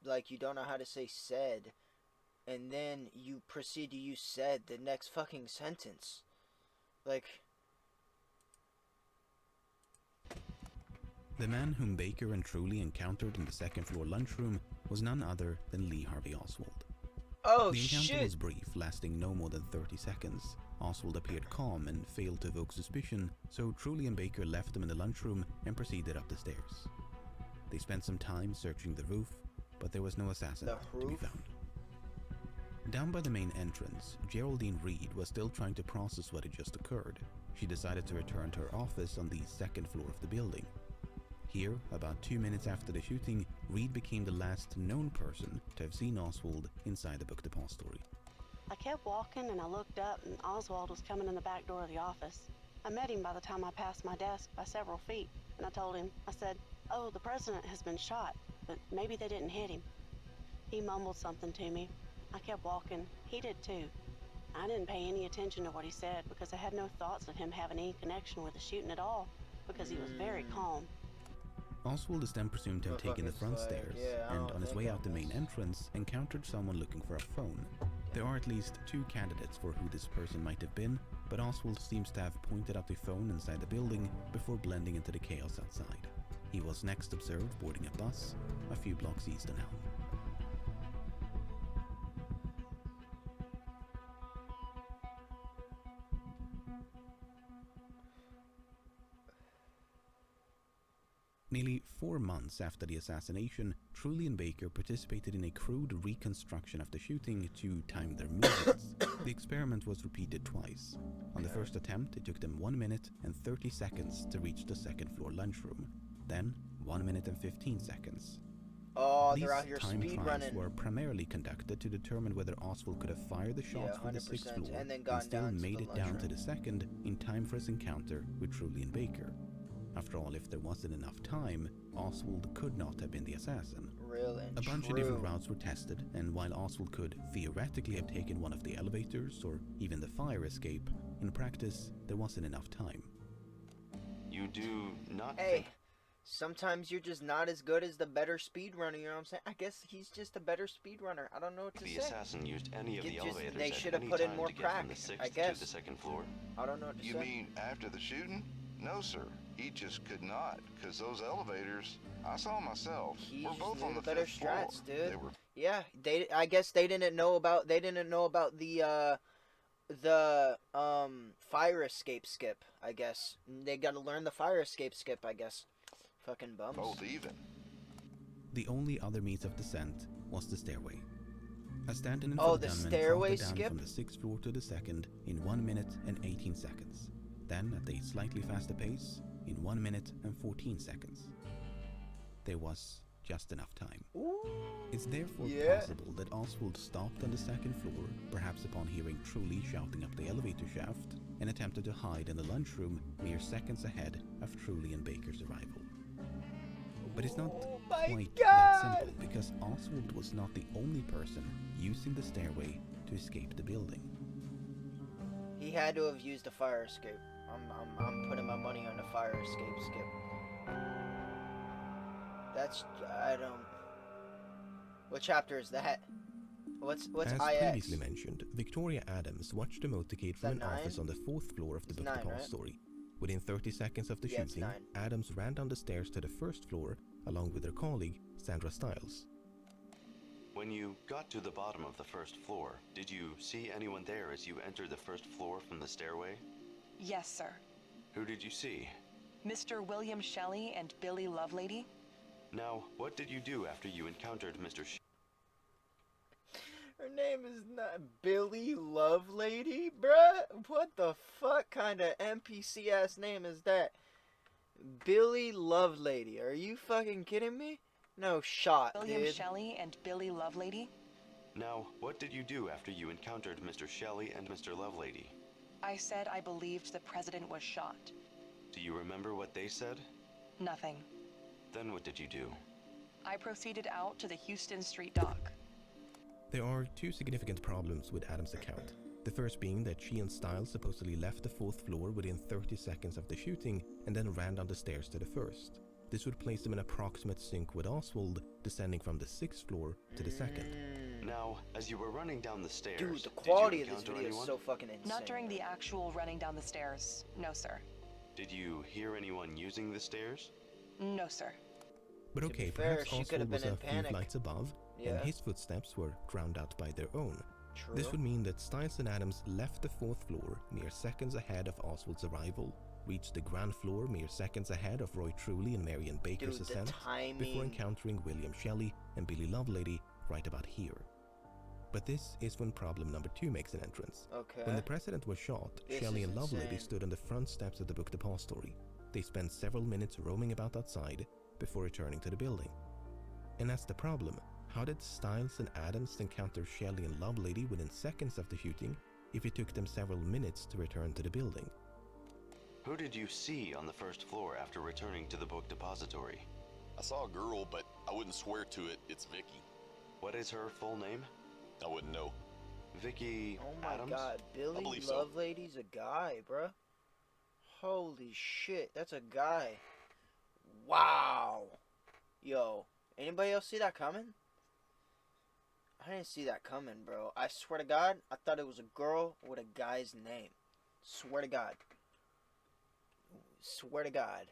like, you don't know how to say said, and then you proceed to use said the next fucking sentence? Like... The man whom Baker and Truly encountered in the 2nd floor lunchroom was none other than Lee Harvey Oswald. Oh, the encounter shit! was brief, lasting no more than 30 seconds. Oswald appeared calm and failed to evoke suspicion, so Truly and Baker left him in the lunchroom and proceeded up the stairs. They spent some time searching the roof, but there was no assassin to be found. Down by the main entrance, Geraldine Reed was still trying to process what had just occurred. She decided to return to her office on the 2nd floor of the building. Here, about 2 minutes after the shooting, Reed became the last known person to have seen Oswald inside the book depository. I kept walking and I looked up and Oswald was coming in the back door of the office. I met him by the time I passed my desk by several feet, and I told him, I said, "Oh, the president has been shot, but maybe they didn't hit him." He mumbled something to me. I kept walking. He did too. I didn't pay any attention to what he said because I had no thoughts of him having any connection with the shooting at all, because he was very calm. Oswald is then presumed to have taken the front stairs, and on his way out the main entrance, encountered someone looking for a phone. There are at least 2 candidates for who this person might have been, but Oswald seems to have pointed out the phone inside the building before blending into the chaos outside. He was next observed boarding a bus a few blocks east on Elm. Nearly 4 months after the assassination, Truly and Baker participated in a crude reconstruction of the shooting to time their movements. The experiment was repeated twice. On the first attempt, it took them 1 minute and 30 seconds to reach the 2nd floor lunchroom. Then, 1 minute and 15 seconds. Oh, These they're out here time speed trials running. were primarily conducted to determine whether Oswald could have fired the shots from the 6th floor and then gone still down to made the it down to lunchroom. the 2nd in time for his encounter with Truly and Baker. After all, if there wasn't enough time, Oswald could not have been the assassin. Real and A bunch true. of different routes were tested, and while Oswald could theoretically have taken one of the elevators or even the fire escape, in practice, there wasn't enough time. You do not Hey, think... sometimes you're just not as good as the better speedrunner, you know what I'm saying? I guess he's just a better speedrunner. I don't know what to The say. assassin used any of the elevators they at should have any put in time more to get crack, from the 6th I guess. to the 2nd floor. I don't know what to You say. mean after the shooting? No, sir. He just could not, because those elevators, I saw myself. He We're just both knew on the better fifth floor. strats, dude. They were Yeah, I guess they didn't know about the fire escape skip, I guess. They gotta learn the fire escape skip, I guess. Fucking bums. both even. The only other means of descent was the stairway. A stand-in Oh, for the the gunman stairway trotted down skip? from the 6th floor to the 2nd in 1 minute and 18 seconds. Then, at a slightly faster pace, in 1 minute and 14 seconds. There was just enough time. Ooh, It's therefore yeah. possible that Oswald stopped on the 2nd floor, perhaps upon hearing Truly shouting up the elevator shaft, and attempted to hide in the lunchroom mere seconds ahead of Truly and Baker's arrival. But it's not quite that simple, because Oswald was not the only person using the stairway to escape the building. He had to have used the fire escape. I'm putting my money on the fire escape skip. I don't. What chapter is that? What's As IX? previously mentioned, Victoria Adams watched the motorcade from an 9? office on the 4th floor of the book 9, right? Depository. Within 30 seconds of the Yeah, it's shooting, 9. Adams ran down the stairs to the 1st floor along with her colleague, Sandra Stiles. When you got to the bottom of the 1st floor, did you see anyone there as you entered the 1st floor from the stairway? Yes, sir. Who did you see? Mr. William Shelley and Billy Lovelady. Now, what did you do after you encountered Mr. Her name is not Billy Lovelady, bruh? What the fuck kind of NPC ass name is that? Billy Lovelady. Are you fucking kidding me? No shot, William dude. Shelley and Billy Lovelady. Now, what did you do after you encountered Mr. Shelley and Mr. Lovelady? I said I believed the president was shot. Do you remember what they said? Nothing. Then what did you do? I proceeded out to the Houston Street dock. There are two significant problems with Adams' account. The first being that she and Stiles supposedly left the 4th floor within 30 seconds of the shooting and then ran down the stairs to the 1st. This would place them in approximate sync with Oswald, descending from the 6th floor to the 2nd. Now, as you were running down the stairs, Dude, the quality did you of this encounter video anyone? is so fucking insane. Not during the actual running down the stairs. No, sir. Did you hear anyone using the stairs? No, sir. But To be okay, fair, perhaps she could have Oswald was been a in few panic. flights above, Yeah. and his footsteps were drowned out by their own. True. This would mean that Stiles and Adams left the 4th floor mere seconds ahead of Oswald's arrival, reached the ground floor mere seconds ahead of Roy Truly and Marion Baker's Dude, the ascent, timing. before encountering William Shelley and Billy Lovelady right about here. But this is when problem number 2 makes an entrance. Okay. When the president was shot, This Shelley is and Lovelady insane. stood on the front steps of the book depository. They spent several minutes roaming about outside before returning to the building. And that's the problem. How did Stiles and Adams encounter Shelley and Lovelady within seconds of the shooting if it took them several minutes to return to the building? Who did you see on the 1st floor after returning to the book depository? I saw a girl, but I wouldn't swear to it. It's Vicky. What is her full name? I wouldn't know. Vicky Oh my Adams? god, Billy believe so. Lovelady's a guy, bruh. Holy shit, that's a guy. Wow. Yo, anybody else see that coming? I didn't see that coming, bro. I swear to God, I thought it was a girl with a guy's name. Swear to God. Swear to God.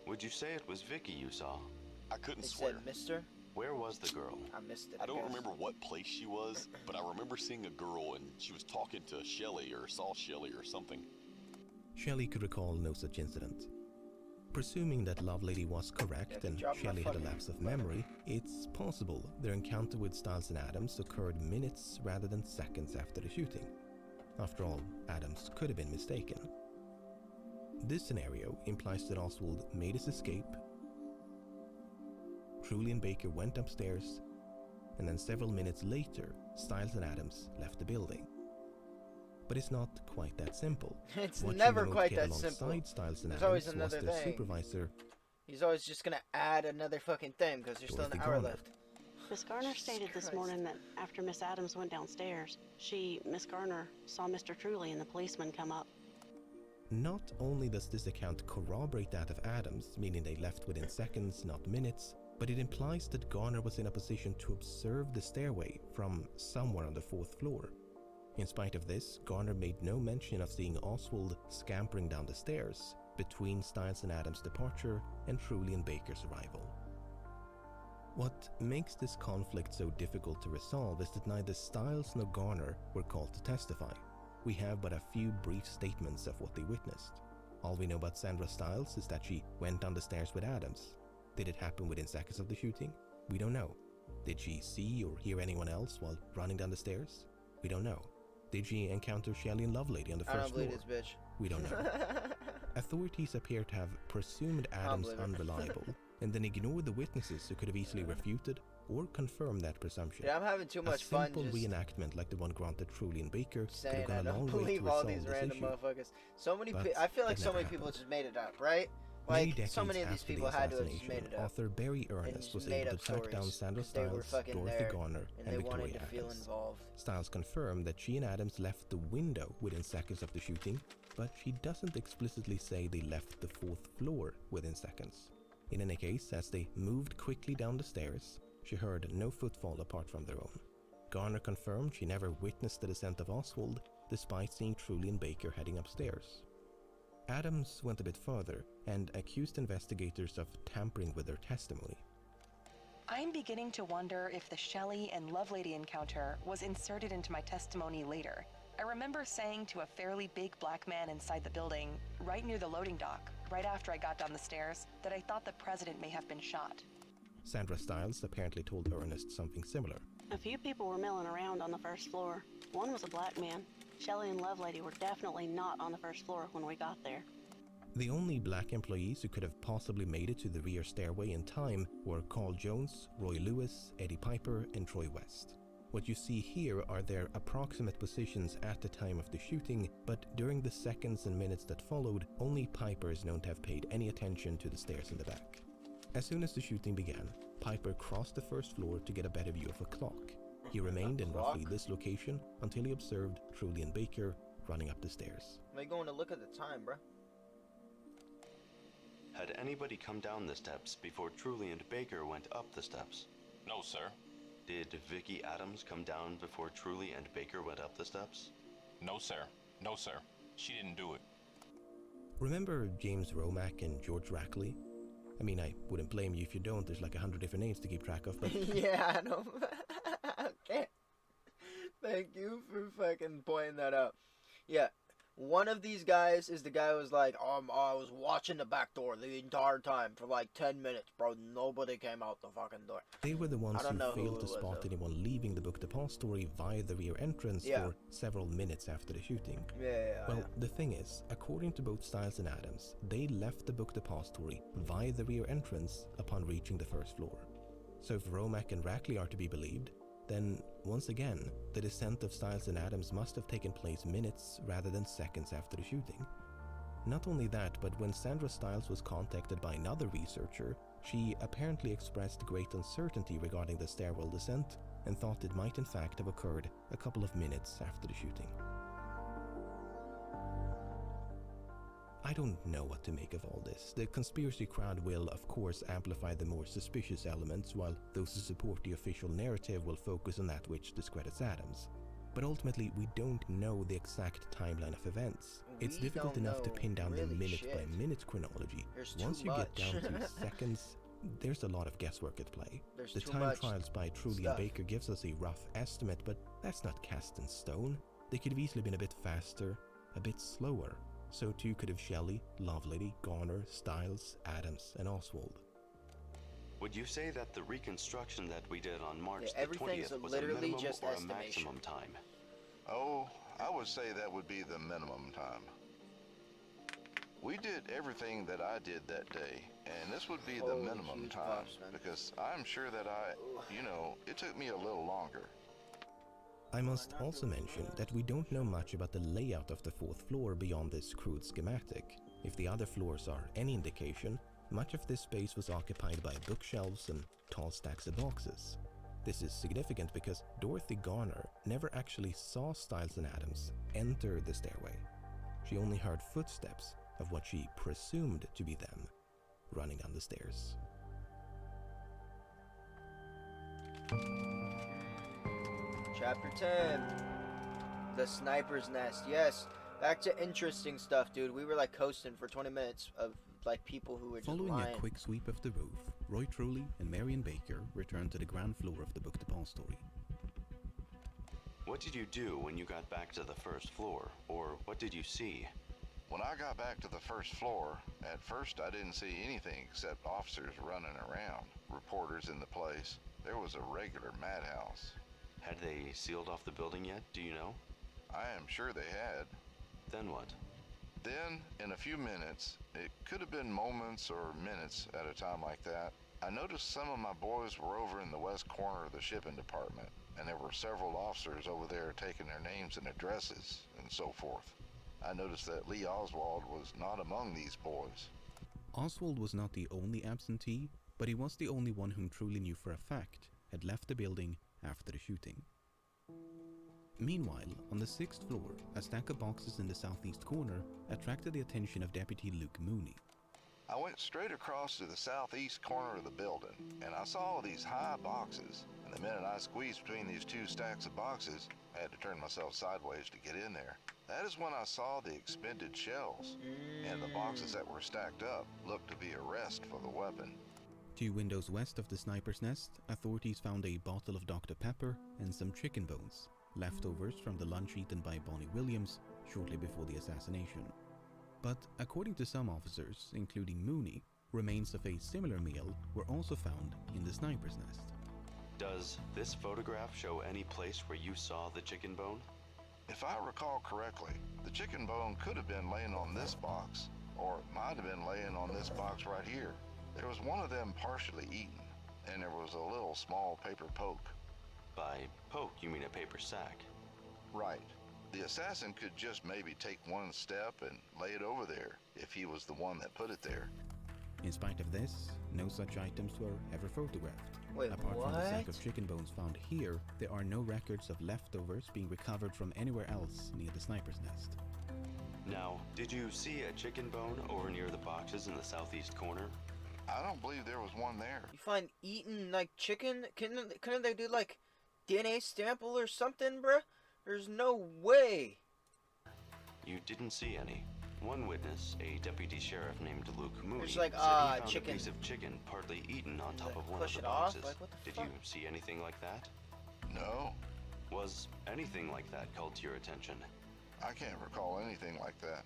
Would you say it was Vicky you saw? I couldn't They swear. said Mister. Where was the girl? I missed it. I don't guess. remember what place she was, but I remember seeing a girl and she was talking to Shelley or saw Shelley or something. Shelley could recall no such incident. Presuming that Lovelady was correct good and job, Shelley had a motherfucker. lapse of memory, it's possible their encounter with Stiles and Adams occurred minutes rather than seconds after the shooting. After all, Adams could have been mistaken. This scenario implies that Oswald made his escape, Truly and Baker went upstairs, and then several minutes later, Stiles and Adams left the building. But it's not quite that simple. It's Watching never the quite motorcade that simple. alongside Stiles and There's always Adams was another their thing. supervisor, He's always just gonna add another fucking thing because there's still an Dorothy hour Garner. left. Miss Garner Jesus stated this Christ. morning that after Miss Adams went downstairs, Miss Garner, saw Mr. Truly and the policeman come up. Not only does this account corroborate that of Adams, meaning they left within seconds, not minutes, but it implies that Garner was in a position to observe the stairway from somewhere on the 4th floor. In spite of this, Garner made no mention of seeing Oswald scampering down the stairs, between Stiles and Adams' departure and Truly and Baker's arrival. What makes this conflict so difficult to resolve is that neither Stiles nor Garner were called to testify. We have but a few brief statements of what they witnessed. All we know about Sandra Stiles is that she went down the stairs with Adams. Did it happen within seconds of the shooting? We don't know. Did she see or hear anyone else while running down the stairs? We don't know. Did she encounter Shelley and Lovelady on the first floor? I don't believe this bitch. We don't know. Authorities appear to have presumed Adams unreliable and then ignored the witnesses who could have easily refuted or confirmed that presumption. Yeah, I'm having too much fun. A simple reenactment like the one granted Truly and Baker could have saying gone I a long don't way to believe all resolve these this random issue. motherfuckers. So many But I feel like it so many never people happened. just made it up, right? Many Like, decades so many of these after people the had to have just assassination, made it up. author Barry And Ernest was made able up to track down stories, Sandra 'cause they were Stiles, fucking Dorothy there, Garner, and and they wanted Victoria to feel Adams. involved. Stiles confirmed that she and Adams left the window within seconds of the shooting, but she doesn't explicitly say they left the 4th floor within seconds. In any case, as they moved quickly down the stairs, she heard no footfall apart from their own. Garner confirmed she never witnessed the descent of Oswald, despite seeing Truly and Baker heading upstairs. Adams went a bit further and accused investigators of tampering with their testimony. I'm beginning to wonder if the Shelley and Lovelady encounter was inserted into my testimony later. I remember saying to a fairly big black man inside the building, right near the loading dock, right after I got down the stairs, that I thought the president may have been shot. Sandra Stiles apparently told Ernest something similar. A few people were milling around on the first floor. One was a black man. Shelley and Lovelady were definitely not on the first floor when we got there. The only black employees who could have possibly made it to the rear stairway in time were Carl Jones, Roy Lewis, Eddie Piper, and Troy West. What you see here are their approximate positions at the time of the shooting, but during the seconds and minutes that followed, only Piper is known to have paid any attention to the stairs in the back. As soon as the shooting began, Piper crossed the first floor to get a better view of a clock. He remained in roughly this location until he observed Truly and Baker running up the stairs. Am I going to look at the time, bruh? Had anybody come down the steps before Truly and Baker went up the steps? No, sir. Did Vicky Adams come down before Truly and Baker went up the steps? No, sir. No, sir. She didn't do it. Remember James Romack and George Rackley? I mean, I wouldn't blame you if you don't. There's like 100 different names to keep track of, but... Yeah, I know. Okay. Thank you for fucking pointing that out. Yeah. One of these guys is the guy who was like, I was watching the back door the entire time for like 10 minutes, bro. Nobody came out the fucking door. They were the ones who failed to was, spot though. anyone leaving the book depository via the rear entrance for several minutes after the shooting. Well, the thing is, according to both Stiles and Adams, they left the book depository via the rear entrance upon reaching the first floor. So if Romack and Rackley are to be believed, then, once again, the descent of Stiles and Adams must have taken place minutes rather than seconds after the shooting. Not only that, but when Sandra Stiles was contacted by another researcher, she apparently expressed great uncertainty regarding the stairwell descent and thought it might in fact have occurred a couple of minutes after the shooting. I don't know what to make of all this. The conspiracy crowd will, of course, amplify the more suspicious elements, while those who support the official narrative will focus on that which discredits Adams. But ultimately, we don't know the exact timeline of events. It's difficult enough to pin down the minute-by-minute chronology. Once you get down to seconds, there's a lot of guesswork at play. The time trials by Truly and Baker gives us a rough estimate, but that's not cast in stone. They could have easily been a bit faster, a bit slower. So too could have Shelley, Lovelady, Garner, Stiles, Adams, and Oswald. Would you say that the reconstruction that we did on March the everything's 20th was literally a minimum just or a estimation. maximum time? Oh, I would say that would be the minimum time. We did everything that I did that day, and this would be the minimum time, because I'm sure that it took me a little longer. I must also mention that we don't know much about the layout of the 4th floor beyond this crude schematic. If the other floors are any indication, much of this space was occupied by bookshelves and tall stacks of boxes. This is significant because Dorothy Garner never actually saw Stiles and Adams enter the stairway. She only heard footsteps of what she presumed to be them running down the stairs. Chapter 10. The Sniper's Nest. Yes, Back to interesting stuff, dude. We were like coasting for 20 minutes of like people who were just Following lying. a quick sweep of the roof, Roy Trolley and Marion Baker returned to the ground floor of the book depository. What did you do when you got back to the first floor, or what did you see? When I got back to the first floor, at first I didn't see anything except officers running around, reporters in the place. There was a regular madhouse. Had they sealed off the building yet, do you know? I am sure they had. Then what? Then, in a few minutes, it could have been moments or minutes at a time like that, I noticed some of my boys were over in the west corner of the shipping department, and there were several officers over there taking their names and addresses and so forth. I noticed that Lee Oswald was not among these boys. Oswald was not the only absentee, but he was the only one whom Trolley knew for a fact had left the building after the shooting. Meanwhile, on the 6th floor, a stack of boxes in the southeast corner attracted the attention of Deputy Luke Mooney. I went straight across to the southeast corner of the building, and I saw these high boxes, and the minute I squeezed between these two stacks of boxes, I had to turn myself sideways to get in there. That is when I saw the expended shells, and the boxes that were stacked up looked to be a rest for the weapon. 2 windows west of the sniper's nest, authorities found a bottle of Dr. Pepper and some chicken bones, leftovers from the lunch eaten by Bonnie Williams shortly before the assassination. But according to some officers, including Mooney, remains of a similar meal were also found in the sniper's nest. Does this photograph show any place where you saw the chicken bone? If I recall correctly, the chicken bone could have been laying on this box, or it might have been laying on this box right here. There was one of them partially eaten, and there was a little small paper poke. By poke, you mean a paper sack? Right. The assassin could just maybe take one step and lay it over there, if he was the one that put it there. In spite of this, no such items were ever photographed. Wait, Apart what? from the sack of chicken bones found here, there are no records of leftovers being recovered from anywhere else near the sniper's nest. Now, did you see a chicken bone over near the boxes in the southeast corner? I don't believe there was one there. You find eaten like chicken? Couldn't they do like DNA sample or something, bruh? There's no way. You didn't see any. One witness, a deputy sheriff named Luke Mooney, It's like, said he found chicken. a piece of chicken partly eaten on top of one of Push the it off? boxes. Like, what the Did fuck? you see anything like that? No, Was anything like that called to your attention? I can't recall anything like that.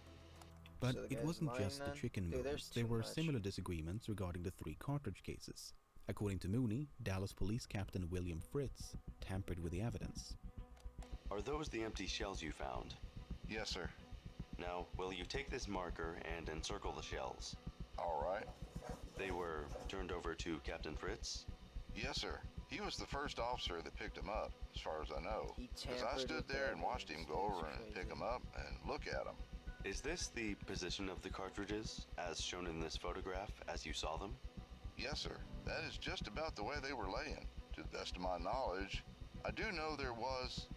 But So the it guy's wasn't lying just the then? chicken Dude, bones, there's there too were much. similar disagreements regarding the 3 cartridge cases. According to Mooney, Dallas Police Captain William Fritz tampered with the evidence. Are those the empty shells you found? Yes, sir. Now, will you take this marker and encircle the shells? All right. They were turned over to Captain Fritz? Yes, sir. He was the first officer that picked him up, as far as I know. He As I tampered stood with there the and watched him evidence. go over That's and pick crazy. him up and look at him. Is this the position of the cartridges, as shown in this photograph, as you saw them? Yes, sir. That is just about the way they were laying. To the best of my knowledge, I do know there was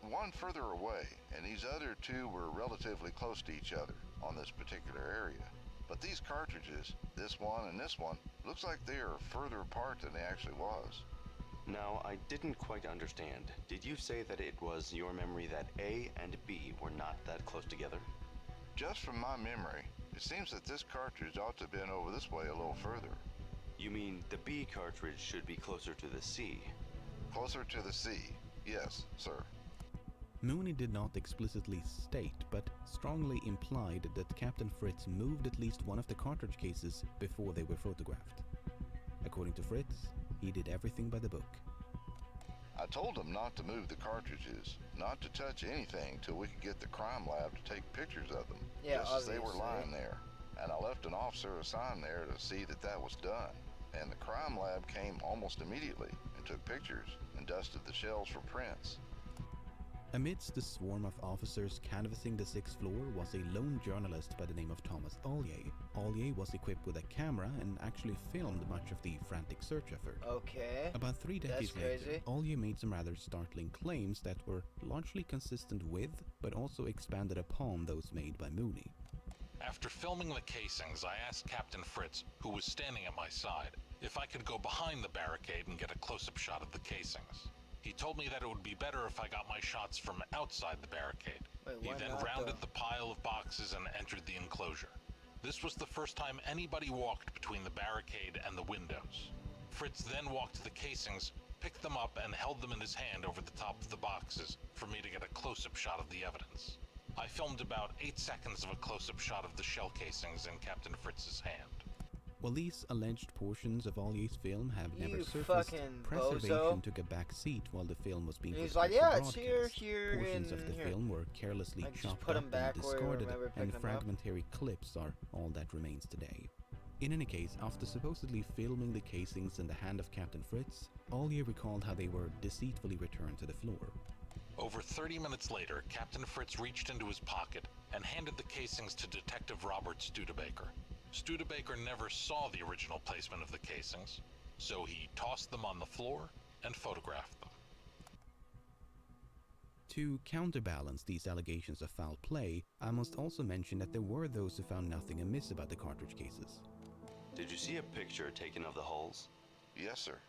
one further away, and these other 2 were relatively close to each other on this particular area. But these cartridges, this one and this one, looks like they are further apart than they actually was. Now, I didn't quite understand. Did you say that it was your memory that A and B were not that close together? Just from my memory, it seems that this cartridge ought to have been over this way a little further. You mean the B cartridge should be closer to the C? Closer to the C. Yes, sir. Mooney did not explicitly state, but strongly implied that Captain Fritz moved at least one of the cartridge cases before they were photographed. According to Fritz, he did everything by the book. I told him not to move the cartridges, not to touch anything till we could get the crime lab to take pictures of them, Yeah, just as they were obviously. lying there. And I left an officer assigned there to see that that was done. And the crime lab came almost immediately and took pictures and dusted the shells for prints. Amidst the swarm of officers canvassing the 6th floor was a lone journalist by the name of Thomas Ollier. Ollier was equipped with a camera and actually filmed much of the frantic search effort. Okay. About 3 decades That's later, crazy. Ollier made some rather startling claims that were largely consistent with, but also expanded upon those made by Mooney. After filming the casings, I asked Captain Fritz, who was standing at my side, if I could go behind the barricade and get a close-up shot of the casings. He told me that it would be better if I got my shots from outside the barricade. He then rounded the pile of boxes and entered the enclosure. This was the first time anybody walked between the barricade and the windows. Fritz then walked to the casings, picked them up, and held them in his hand over the top of the boxes for me to get a close-up shot of the evidence. I filmed about 8 seconds of a close-up shot of the shell casings in Captain Fritz's hand. While these alleged portions of Ollier's film have never You surfaced, fucking preservation bozo. took a back seat while the film was being He's prepared like, yeah, for it's here, broadcast. here, Portions and of the here. film were carelessly I just chopped put up 'em back and where I discarded, remember and picking 'em up. fragmentary clips are all that remains today. In any case, after supposedly filming the casings in the hand of Captain Fritz, Ollier recalled how they were deceitfully returned to the floor. Over 30 minutes later, Captain Fritz reached into his pocket and handed the casings to Detective Robert Studebaker. Studebaker never saw the original placement of the casings, so he tossed them on the floor and photographed them. To counterbalance these allegations of foul play, I must also mention that there were those who found nothing amiss about the cartridge cases. Did you see a picture taken of the hulls? Yes, sir.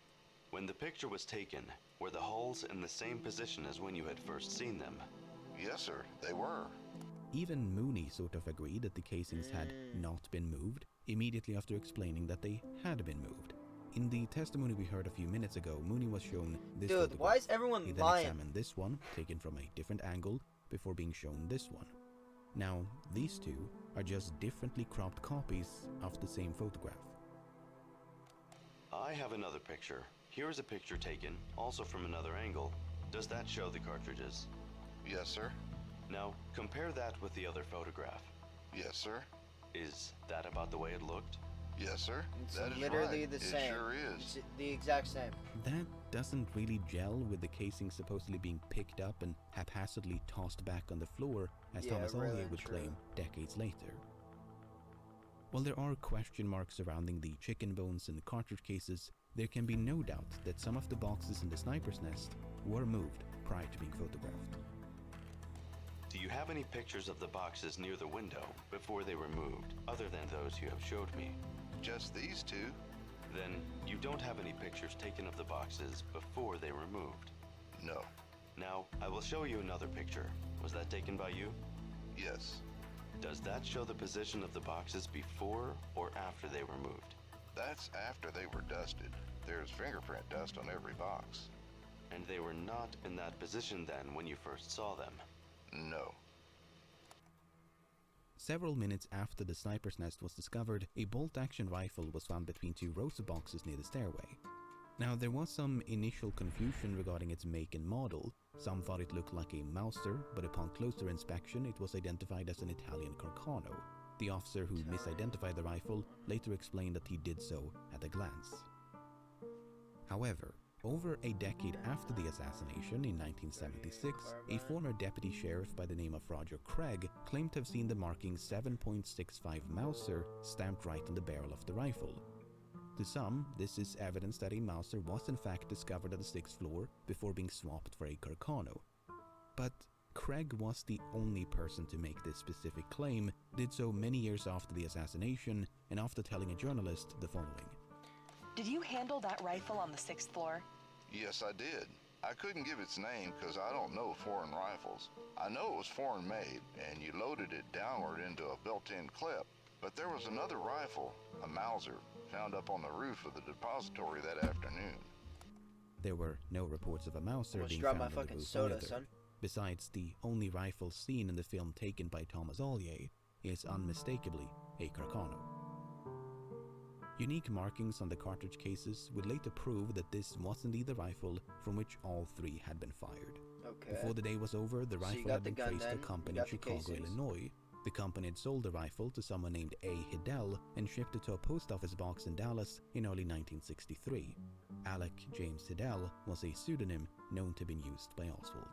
When the picture was taken, were the hulls in the same position as when you had first seen them? Yes, sir, they were. Even Mooney sort of agreed that the casings had not been moved, immediately after explaining that they had been moved. In the testimony we heard a few minutes ago, Mooney was shown this Dude, photograph. why is everyone He then lying? examined this one, taken from a different angle, before being shown this one. Now, these two are just differently cropped copies of the same photograph. I have another picture. Here is a picture taken, also from another angle. Does that show the cartridges? Yes, sir. Now, compare that with the other photograph. Yes, sir. Is that about the way it looked? Yes, sir. It's That is literally right. the same. It sure is. It's the exact same. That doesn't really gel with the casing supposedly being picked up and haphazardly tossed back on the floor, as Yeah, Thomas really Ollier would true. claim decades later. While there are question marks surrounding the chicken bones and cartridge cases, there can be no doubt that some of the boxes in the sniper's nest were moved prior to being photographed. Do you have any pictures of the boxes near the window before they were moved, other than those you have showed me? Just these two. Then you don't have any pictures taken of the boxes before they were moved? No. Now, I will show you another picture. Was that taken by you? Yes. Does that show the position of the boxes before or after they were moved? That's after they were dusted. There's fingerprint dust on every box. And they were not in that position then when you first saw them? No. Several minutes after the sniper's nest was discovered, a bolt-action rifle was found between two rows of boxes near the stairway. Now, there was some initial confusion regarding its make and model. Some thought it looked like a Mauser, but upon closer inspection it was identified as an Italian Carcano. The officer who misidentified the rifle later explained that he did so at a glance. However, over a decade after the assassination in 1976, a former deputy sheriff by the name of Roger Craig claimed to have seen the marking 7.65 Mauser stamped right on the barrel of the rifle. To some, this is evidence that a Mauser was in fact discovered on the 6th floor before being swapped for a Carcano. But Craig was the only person to make this specific claim, did so many years after the assassination, and after telling a journalist the following. Did you handle that rifle on the 6th floor? Yes, I did. I couldn't give its name because I don't know foreign rifles. I know it was foreign made, and you loaded it downward into a built-in clip. But there was another rifle, a Mauser, found up on the roof of the depository that afternoon. There were no reports of a Mauser being drop found my in the fucking booth soda, either. son. Besides, the only rifle seen in the film taken by Thomas Ollier is unmistakably a Carcano. Unique markings on the cartridge cases would later prove that this was indeed the rifle from which all three had been fired. Okay. Before the day was over, the So you rifle got had the been gun traced to a then, company you in got the Chicago, casings. Illinois. The company had sold the rifle to someone named A. Hiddell and shipped it to a post office box in Dallas in early 1963. Alec James Hiddell was a pseudonym known to have been used by Oswald.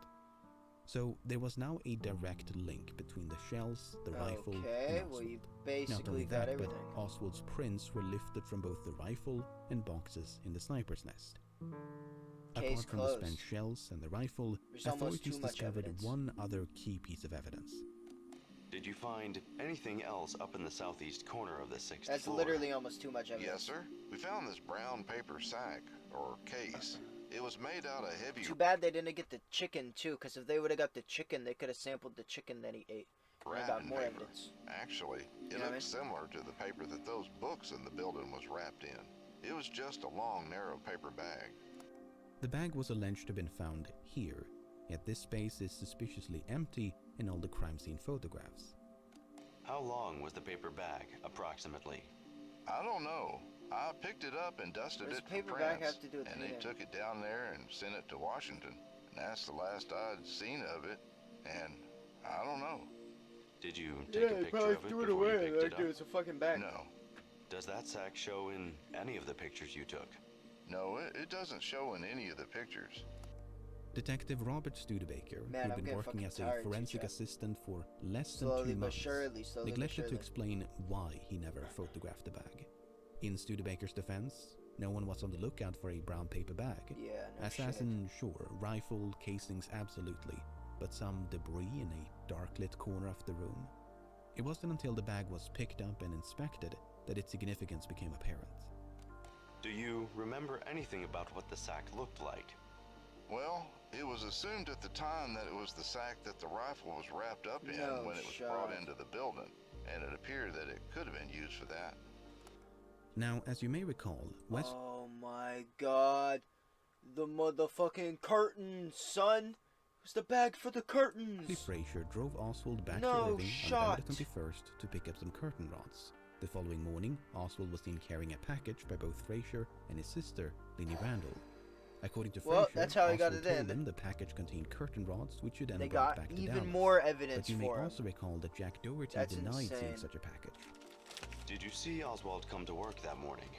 So there was now a direct link between the shells, the rifle, Okay, and well Oswald. you Not only basically got that, everything. but Oswald's prints were lifted from both the rifle and boxes in the sniper's nest. Case Apart from closed. the spent shells and the rifle, There's almost authorities too much discovered evidence. one other key piece of evidence. Did you find anything else up in the southeast corner of the 6th That's floor? literally almost too much evidence. Yes, sir. We found this brown paper sack, or case. It was made out of heavy... Too bad they didn't get the chicken, too, because if they would have got the chicken, they could have sampled the chicken that he ate. And I got more paper. evidence. Actually, it looked similar to the paper that those books in the building was wrapped in. It was just a long, narrow paper bag. The bag was alleged to have been found here, yet this space is suspiciously empty in all the crime scene photographs. How long was the paper bag, approximately? I don't know. I picked it up and dusted it for prints, and they took it down there and sent it to Washington. And that's the last I'd seen of it, and I don't know. Did you take a picture of it before you picked it up? It's a fucking bag. No. Does that sack show in any of the pictures you took? No, it doesn't show in any of the pictures. Detective Robert Studebaker, who had been working as a forensic assistant for less than 2 months, neglected to explain why he never photographed the bag. In Studebaker's defense, no one was on the lookout for a brown paper bag. Yeah, no Assassin, sure, rifle, casings, absolutely, but some debris in a dark-lit corner of the room. It wasn't until the bag was picked up and inspected that its significance became apparent. Do you remember anything about what the sack looked like? Well, it was assumed at the time that it was the sack that the rifle was wrapped up in when it was brought into the building, and it appeared that it could have been used for that. Now, as you may recall, Oh my god. The motherfucking curtains, son. It's the bag for the curtains. Frazier drove Oswald back to Irving on November 21st to pick up some curtain rods. The following morning, Oswald was seen carrying a package by both Frazier and his sister, Linnie Randall. According to Frazier, that's how he got Oswald it told in. them the package contained curtain rods, which you then They brought got back to even Dallas. more evidence But you may for him. also recall that Jack Doherty That's denied seeing insane. such a package. Did you see Oswald come to work that morning?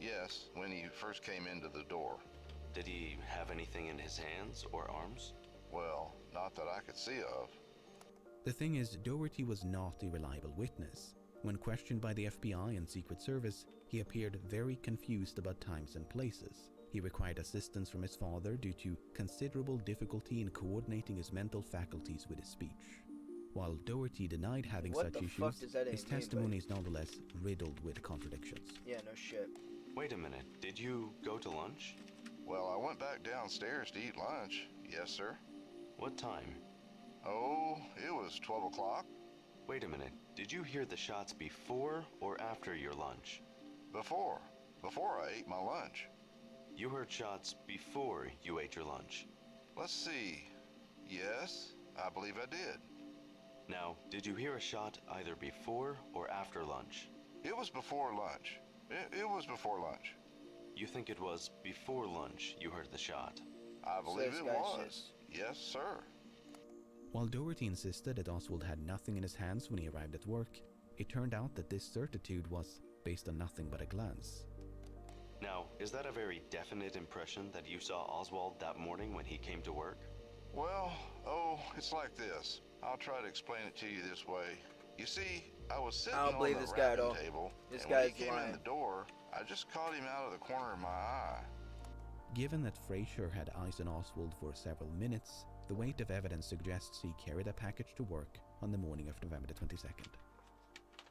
Yes, when he first came into the door. Did he have anything in his hands or arms? Well, not that I could see of. The thing is, Doherty was not a reliable witness. When questioned by the FBI and Secret Service, he appeared very confused about times and places. He required assistance from his father due to considerable difficulty in coordinating his mental faculties with his speech. While Doherty denied having such issues, his testimony is nonetheless riddled with contradictions. Yeah, no shit. Wait a minute, did you go to lunch? Well, I went back downstairs to eat lunch. Yes, sir. What time? Oh, it was 12 o'clock. Wait a minute, did you hear the shots before or after your lunch? Before I ate my lunch. You heard shots before you ate your lunch? Let's see. Yes, I believe I did. Now, did you hear a shot either before or after lunch? It was before lunch. It was before lunch. You think it was before lunch you heard the shot? I believe it was. Yes, sir. While Doherty insisted that Oswald had nothing in his hands when he arrived at work, it turned out that this certitude was based on nothing but a glance. Now, is that a very definite impression that you saw Oswald that morning when he came to work? Well, it's like this. I'll try to explain it to you this way. You see, I was sitting on the wrapping table, and when he came in the door, I just caught him out of the corner of my eye. Given that Frazier had eyes on Oswald for several minutes, the weight of evidence suggests he carried a package to work on the morning of November the 22nd.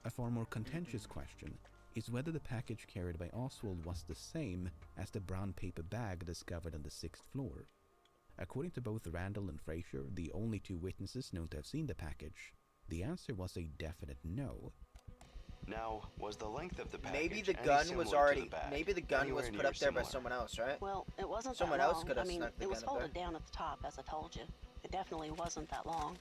A far more contentious question is whether the package carried by Oswald was the same as the brown paper bag discovered on the 6th floor. According to both Randall and Frazier, the only two witnesses known to have seen the package, the answer was a definite no. Now, was the length of the package maybe the gun was already put up there by someone else, right? Well, it wasn't someone that else long. could have I mean, snuck the it was gun up folded down at the top, as I told you. It definitely wasn't that long.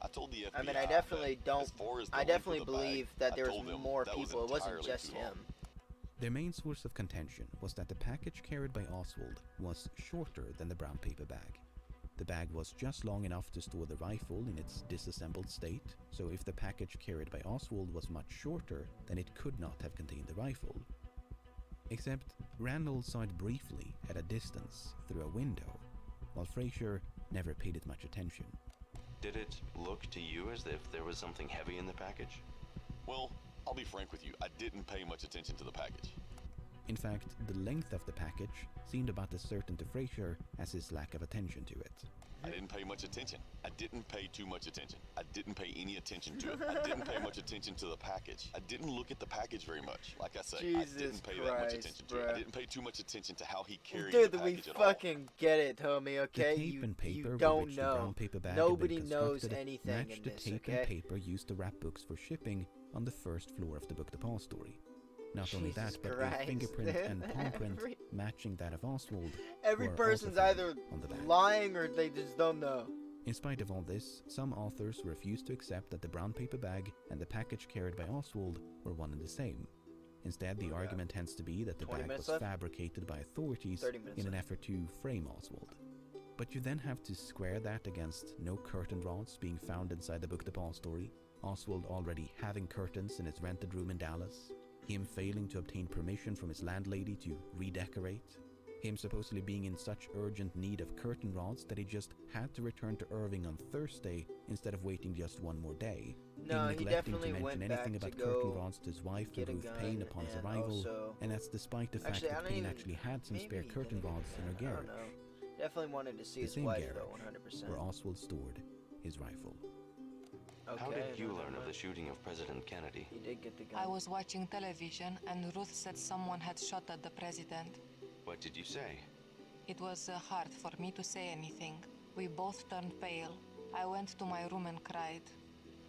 I told the FBI. I mean, I definitely don't. I definitely believe that there was more that was people. It wasn't entirely just too long. him. Their main source of contention was that the package carried by Oswald was shorter than the brown paper bag. The bag was just long enough to store the rifle in its disassembled state, so if the package carried by Oswald was much shorter, then it could not have contained the rifle. Except Randall saw it briefly at a distance through a window, while Frazier never paid it much attention. Did it look to you as if there was something heavy in the package? Well, I'll be frank with you, I didn't pay much attention to the package. In fact, the length of the package seemed about as certain to Frazier as his lack of attention to it. I didn't pay much attention. I didn't pay too much attention. I didn't pay any attention to it. I didn't pay much attention to the package. I didn't look at the package very much. Like I say, Jesus I didn't pay Christ, that much attention to it. bruh. I didn't pay too much attention to how he carried Dude, the we package at all. fucking get it, homie, okay? The tape and paper you with don't which the know. brown paper bag Nobody had been knows constructed anything matched in the this, tape okay? and paper used to wrap books for shipping on the first floor of the book depository. Not only that, Jesus but a Christ, fingerprint dude. and palm print matching that of Oswald Every were also person's found either on the bag. lying or they just don't know. In spite of all this, some authors refused to accept that the brown paper bag and the package carried by Oswald were one and the same. Instead, the argument tends to be that the 20 bag minutes was left? fabricated by authorities 30 minutes in an left. effort to frame Oswald. But you then have to square that against no curtain rods being found inside the book depository, Oswald already having curtains in his rented room in Dallas, him failing to obtain permission from his landlady to redecorate, him supposedly being in such urgent need of curtain rods that he just had to return to Irving on Thursday instead of waiting just one more day, No, him he neglecting definitely to mention went anything back about to curtain go rods to his wife get a Ruth gun, Payne upon his and arrival, also- and that's despite the fact Actually, I that don't Payne even- actually had some maybe spare he curtain didn't rods in her even- I garage. don't know. Definitely wanted to see The his same wife, garage though, 100%. where Oswald stored his rifle. Okay, How did you no, learn no, of no. the shooting of President Kennedy? He did get the gun. I was watching television and Ruth said someone had shot at the president. What did you say? It was hard for me to say anything. We both turned pale. I went to my room and cried.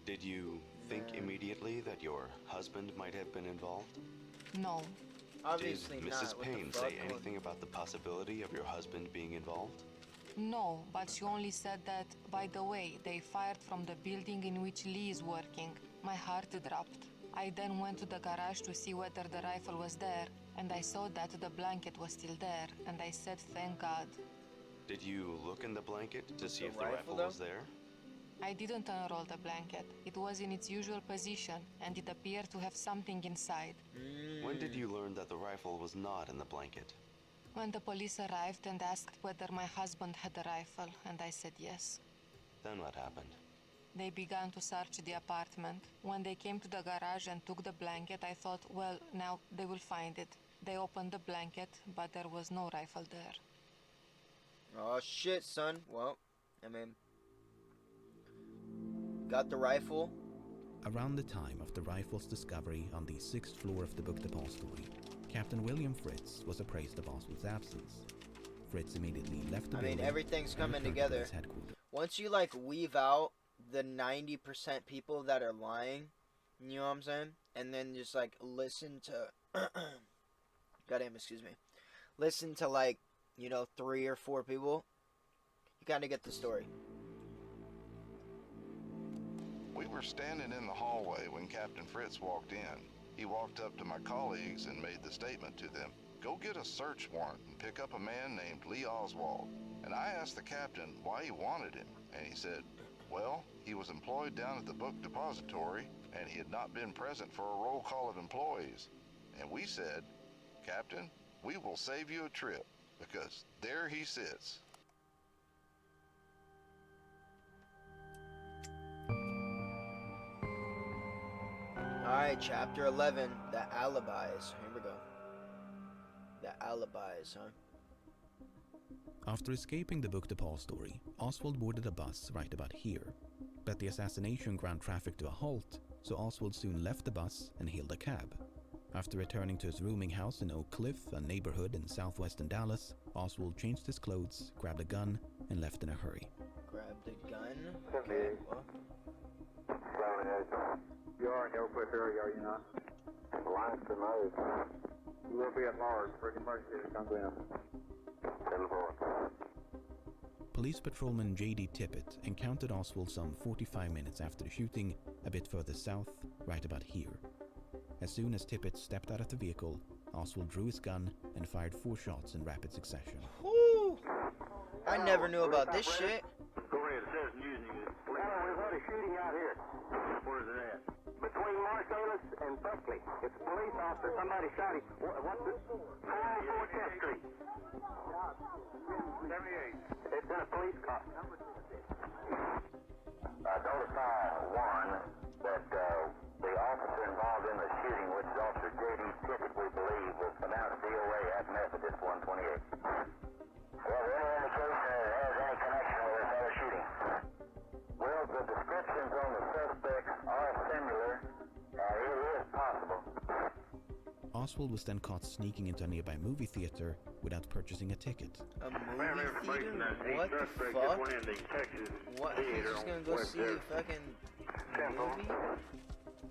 Did you think immediately that your husband might have been involved? No. Obviously Did not. Mrs. What the Payne fuck? say anything about the possibility of your husband being involved? No, but she only said that, by the way, they fired from the building in which Lee is working. My heart dropped. I then went to the garage to see whether the rifle was there, and I saw that the blanket was still there, and I said thank God. Did you look in the blanket to see the if the rifle, rifle though? was there? I didn't unroll the blanket. It was in its usual position, and it appeared to have something inside. When did you learn that the rifle was not in the blanket? When the police arrived and asked whether my husband had a rifle, and I said yes. Then what happened? They began to search the apartment. When they came to the garage and took the blanket, I thought, well, now they will find it. They opened the blanket, but there was no rifle there. Oh shit, son. Well, I mean, got the rifle. Around the time of the rifle's discovery on the 6th floor of the book depository, Captain William Fritz was appraised of Oswald's absence. Fritz immediately left the building. Everything's and coming returned to together. his headquarters. Once you like weave out the 90% people that are lying, you know what I'm saying? And then just like listen to goddamn, excuse me. Listen to like, 3 or 4 people, you kind of get the story. We were standing in the hallway when Captain Fritz walked in. He walked up to my colleagues and made the statement to them, "Go get a search warrant and pick up a man named Lee Oswald." And I asked the captain why he wanted him, and he said, well, he was employed down at the book depository, and he had not been present for a roll call of employees. And we said, "Captain, we will save you a trip, because there he sits." Alright, chapter 11, the alibis. Here we go. The alibis, huh? After escaping the book depository, Oswald boarded a bus right about here. But the assassination ground traffic to a halt, so Oswald soon left the bus and hailed a cab. After returning to his rooming house in Oak Cliff, a neighborhood in southwestern Dallas, Oswald changed his clothes, grabbed a gun, and left in a hurry. Grab the gun. Okay, well. You are in the Oak Cliff area, are you not? Lines to nose. You will be at large for any emergency that comes in. Police patrolman J.D. Tippett encountered Oswald some 45 minutes after the shooting, a bit further south, right about here. As soon as Tippett stepped out of the vehicle, Oswald drew his gun and fired 4 shots in rapid succession. Whoo! I never knew about this shit. Go ahead, it says news. We've had a shooting out here. Where is it at? Between Marcellus and Buckley. It's a police officer. Somebody shot him. What's this? 404 10th Street. 78. It's in a police car. Notify one that the officer involved in the shooting, which is Officer J.D. Tippett, we believe, was pronounced DOA at Methodist 128. Well, any indication that it has any connection with this other Oswald was then caught sneaking into a nearby movie theater without purchasing a ticket. A movie theater? What the fuck? What? He's just gonna go see a fucking movie?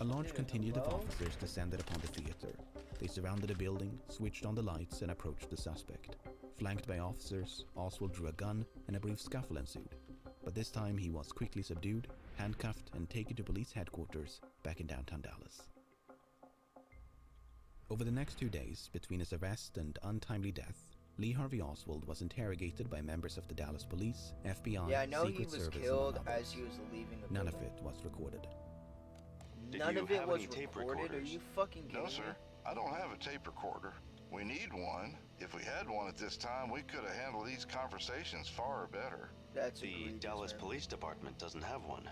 A large contingent of officers descended upon the theater. They surrounded the building, switched on the lights, and approached the suspect. Flanked by officers, Oswald drew a gun, and a brief scuffle ensued. But this time he was quickly subdued, handcuffed, and taken to police headquarters back in downtown Dallas. Over the next 2 days, between his arrest and untimely death, Lee Harvey Oswald was interrogated by members of the Dallas Police, FBI, yeah, I know Secret he was Service, killed and as he was leaving the None building. of it was recorded. None of it was recorded? Are you fucking kidding No, sir. I don't have a tape recorder. We need one. If we had one at this time, we could have handled these conversations far better. That's the Dallas Police Department doesn't have one.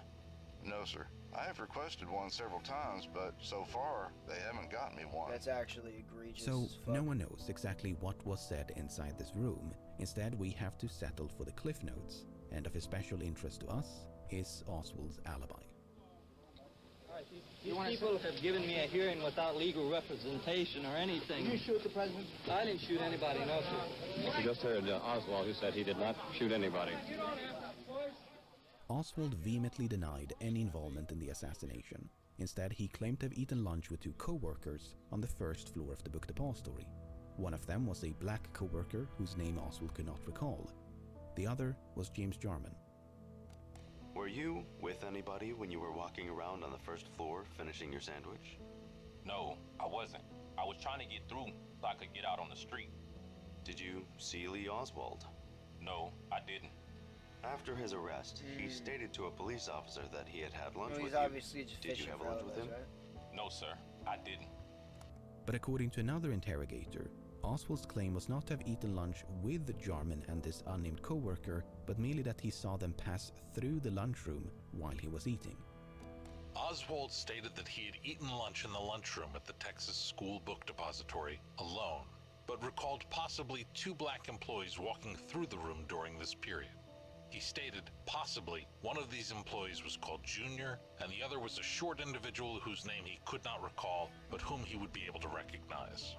No, sir. I have requested one several times, but so far, they haven't gotten me one. That's actually egregious. So, as fuck. no one knows exactly what was said inside this room. Instead, we have to settle for the cliff notes. And of especial interest to us is Oswald's alibi. These people have given me a hearing without legal representation or anything. Did you shoot the president? I didn't shoot anybody, no, sir. You just heard Oswald, who said he did not shoot anybody. Oswald vehemently denied any involvement in the assassination. Instead, he claimed to have eaten lunch with 2 co-workers on the first floor of the book Depository. One of them was a black co-worker whose name Oswald could not recall. The other was James Jarman. Were you with anybody when you were walking around on the first floor finishing your sandwich? No, I wasn't. I was trying to get through so I could get out on the street. Did you see Lee Oswald? No, I didn't. After his arrest, he stated to a police officer that he had had lunch with he's you. obviously just Did you have lunch with him? Right? No, sir, I didn't. But according to another interrogator, Oswald's claim was not to have eaten lunch with Jarman and this unnamed co-worker, but merely that he saw them pass through the lunchroom while he was eating. Oswald stated that he had eaten lunch in the lunchroom at the Texas School Book Depository alone, but recalled possibly 2 black employees walking through the room during this period. He stated possibly one of these employees was called Junior, and the other was a short individual whose name he could not recall, but whom he would be able to recognize.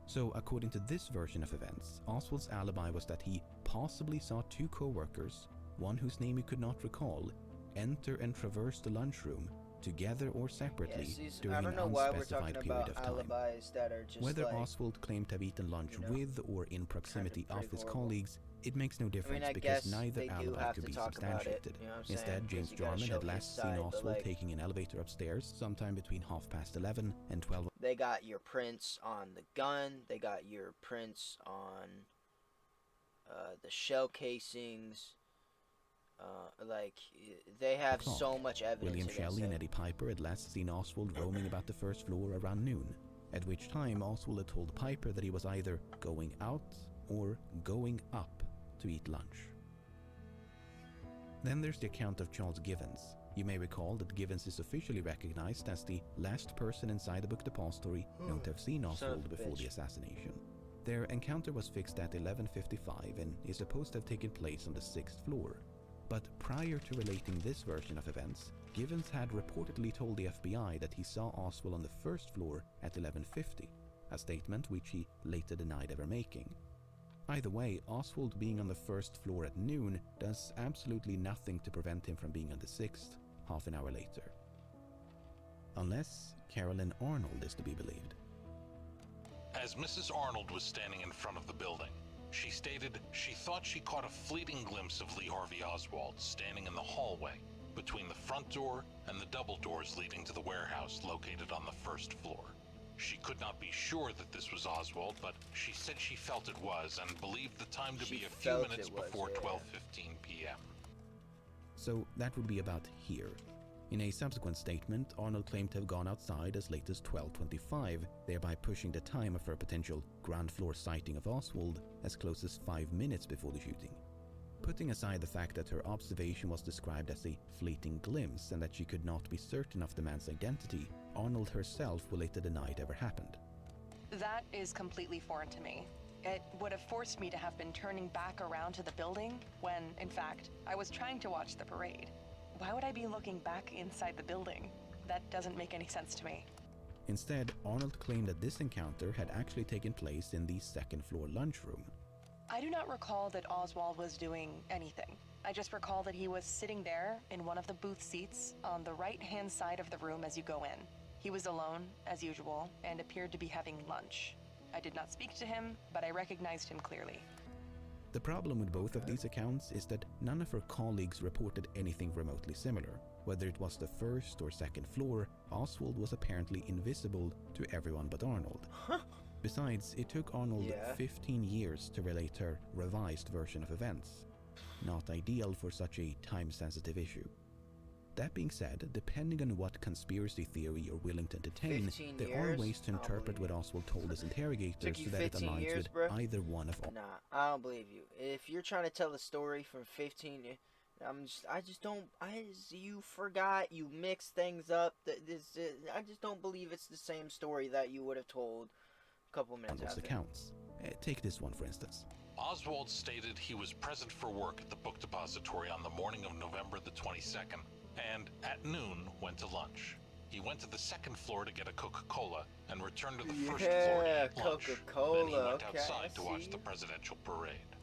So, according to this version of events, Oswald's alibi was that he possibly saw 2 co-workers, one whose name he could not recall, enter and traverse the lunchroom, together or separately, during an unspecified period of time. Alibis that are just Whether like, Oswald claimed to have eaten lunch with or in proximity of his colleagues, it makes no difference I because guess neither they do alibi have could to be talk about it, substantiated. you know what I'm Instead, saying? James 'Cause you gotta Jarman show had his last side, seen but, Oswald like, taking an elevator upstairs sometime between 11:30 and 12. They got your prints on the gun. They got your prints on the shell casings. Like, they have so much evidence. William Shelley and Eddie Piper had last seen Oswald roaming about the first floor around noon, at which time Oswald had told Piper that he was either going out or going up to eat lunch. Then there's the account of Charles Givens. You may recall that Givens is officially recognized as the last person inside the book Depository known to have seen Oswald before the assassination. Their encounter was fixed at 11:55 and is supposed to have taken place on the 6th floor. But prior to relating this version of events, Givens had reportedly told the FBI that he saw Oswald on the first floor at 11:50, a statement which he later denied ever making. Either way, Oswald being on the first floor at noon does absolutely nothing to prevent him from being on the 6th half an hour later. Unless Carolyn Arnold is to be believed. As Mrs. Arnold was standing in front of the building, she stated she thought she caught a fleeting glimpse of Lee Harvey Oswald standing in the hallway between the front door and the double doors leading to the warehouse located on the first floor. She could not be sure that this was Oswald, but she said she felt it was and believed the time to be a few minutes before 12:15 p.m. So that would be about here. In a subsequent statement, Arnold claimed to have gone outside as late as 12:25, thereby pushing the time of her potential ground floor sighting of Oswald as close as 5 minutes before the shooting. Putting aside the fact that her observation was described as a fleeting glimpse and that she could not be certain of the man's identity, Arnold herself will later deny it ever happened. That is completely foreign to me. It would have forced me to have been turning back around to the building when, in fact, I was trying to watch the parade. Why would I be looking back inside the building? That doesn't make any sense to me. Instead, Arnold claimed that this encounter had actually taken place in the second-floor lunchroom. I do not recall that Oswald was doing anything. I just recall that he was sitting there in one of the booth seats on the right-hand side of the room as you go in. He was alone, as usual, and appeared to be having lunch. I did not speak to him, but I recognized him clearly. The problem with both of these accounts is that none of her colleagues reported anything remotely similar. Whether it was the first or second floor, Oswald was apparently invisible to everyone but Arnold. Besides, it took Arnold 15 years to relate her revised version of events. Not ideal for such a time-sensitive issue. That being said, depending on what conspiracy theory you're willing to entertain, there are ways to interpret what Oswald told his interrogators so that it aligns with either one of all. Nah, I don't believe you. If you're trying to tell a story from 15 years, you forgot, you mixed things up. I just don't believe it's the same story that you would have told a couple minutes after. Accounts. Take this one for instance. Oswald stated he was present for work at the book depository on the morning of November the 22nd, and at noon went to lunch. He went to the second floor to get a Coca-Cola and returned to the first floor to eat lunch. Then he went outside to watch the presidential parade.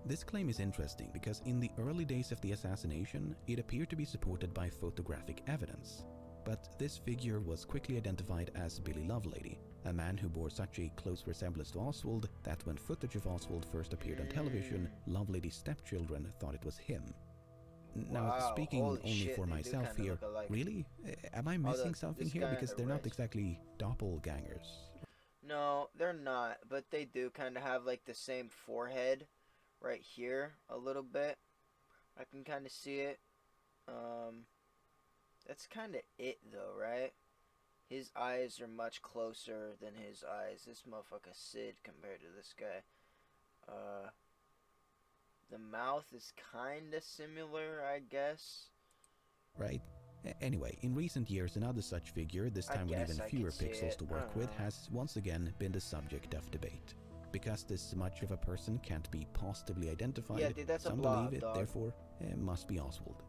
This claim is interesting because in the early days of the assassination, it appeared to be supported by photographic evidence. But this figure was quickly identified as Billy Lovelady, a man who bore such a close resemblance to Oswald that when footage of Oswald first appeared on television, Lovelady's stepchildren thought it was him. Now, speaking only for myself here, really? Am I missing something here? Because they're not exactly doppelgangers. No, they're not, but they do kind of have like the same forehead right here a little bit. I can kind of see it. That's kind of it though, right? His eyes are much closer than his eyes. This motherfucker Sid compared to this guy. The mouth is kind of similar, I guess. Right. Anyway, in recent years, another such figure, this time with even fewer pixels to work with, has once again been the subject of debate. Because this much of a person can't be positively identified, some believe it, therefore, must be Oswald.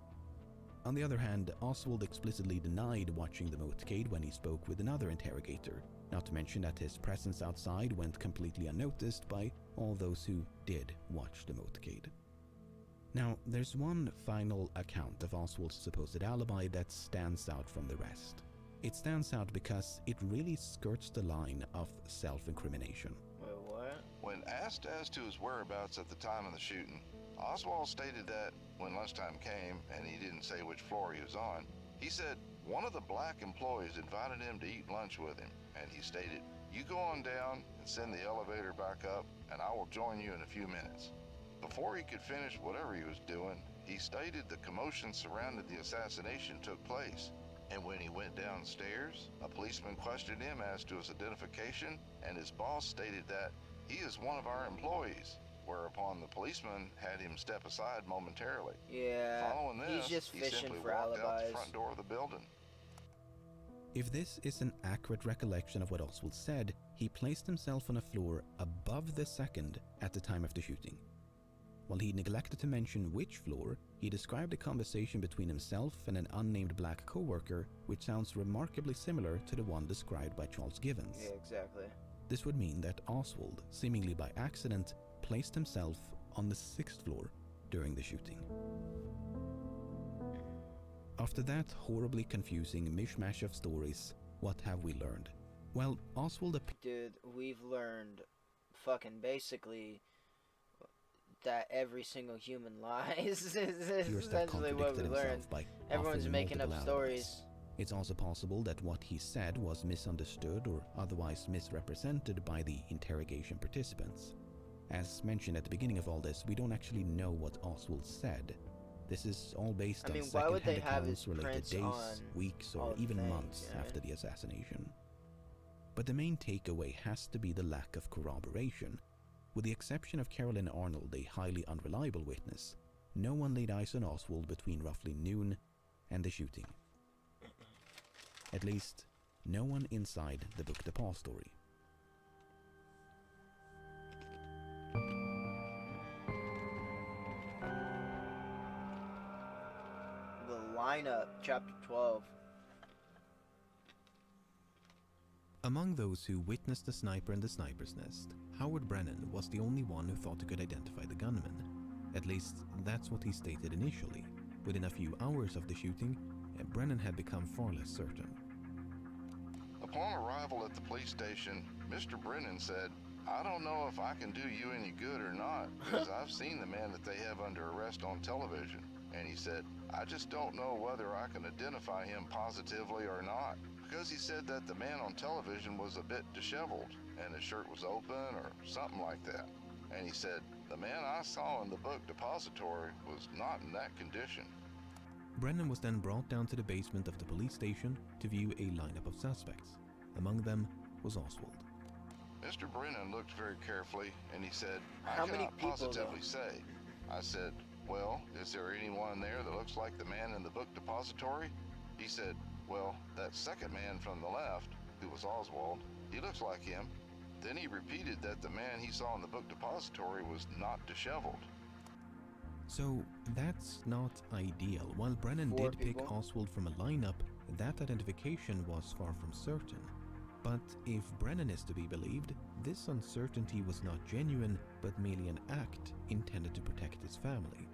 On the other hand, Oswald explicitly denied watching the motorcade when he spoke with another interrogator, not to mention that his presence outside went completely unnoticed by all those who did watch the motorcade. Now, there's one final account of Oswald's supposed alibi that stands out from the rest. It stands out because it really skirts the line of self-incrimination. Wait, what? When asked as to his whereabouts at the time of the shooting, Oswald stated that when lunchtime came and he didn't say which floor he was on, he said one of the black employees invited him to eat lunch with him, and he stated, "You go on down and send the elevator back up, and I will join you in a few minutes." Before he could finish whatever he was doing, he stated the commotion surrounding the assassination took place. And when he went downstairs, a policeman questioned him as to his identification, and his boss stated that he is one of our employees, whereupon the policeman had him step aside momentarily. Yeah, following this, he's just he fishing simply for walked out alibis. the front door of the building. If this is an accurate recollection of what Oswald said, he placed himself on a floor above the second at the time of the shooting. While he neglected to mention which floor, he described a conversation between himself and an unnamed black co-worker, which sounds remarkably similar to the one described by Charles Givens. Yeah, exactly. This would mean that Oswald, seemingly by accident, placed himself on the 6th floor during the shooting. After that horribly confusing mishmash of stories, what have we learned? Well, Oswald... Dude, we've learned fucking basically that every single human lies. Is essentially what we learned. Everyone's making up stories. It's also possible that what he said was misunderstood or otherwise misrepresented by the interrogation participants. As mentioned at the beginning of all this, we don't actually know what Oswald said. This is all based on second-hand accounts related days, weeks, or even months after the assassination. But the main takeaway has to be the lack of corroboration. With the exception of Carolyn Arnold, a highly unreliable witness, no one laid eyes on Oswald between roughly noon and the shooting. At least, no one inside the book Depository. The lineup, chapter 12. Among those who witnessed the sniper in the sniper's nest, Howard Brennan was the only one who thought he could identify the gunman. At least, that's what he stated initially. Within a few hours of the shooting, Brennan had become far less certain. Upon arrival at the police station, Mr. Brennan said, "I don't know if I can do you any good or not, because I've seen the man that they have under arrest on television." And he said, "I just don't know whether I can identify him positively or not." Because he said that the man on television was a bit disheveled, and his shirt was open or something like that. And he said, "The man I saw in the book Depository was not in that condition." Brennan was then brought down to the basement of the police station to view a lineup of suspects. Among them was Oswald. Mr. Brennan looked very carefully, and he said, How "I many cannot people, positively though? say." I said, "Well, is there anyone there that looks like the man in the book Depository?" He said, "Well, that second man from the left, who was Oswald, he looks like him." Then he repeated that the man he saw in the book Depository was not disheveled. So that's not ideal. While Brennan Four did people. pick Oswald from a lineup, that identification was far from certain. But if Brennan is to be believed, this uncertainty was not genuine, but merely an act intended to protect his family.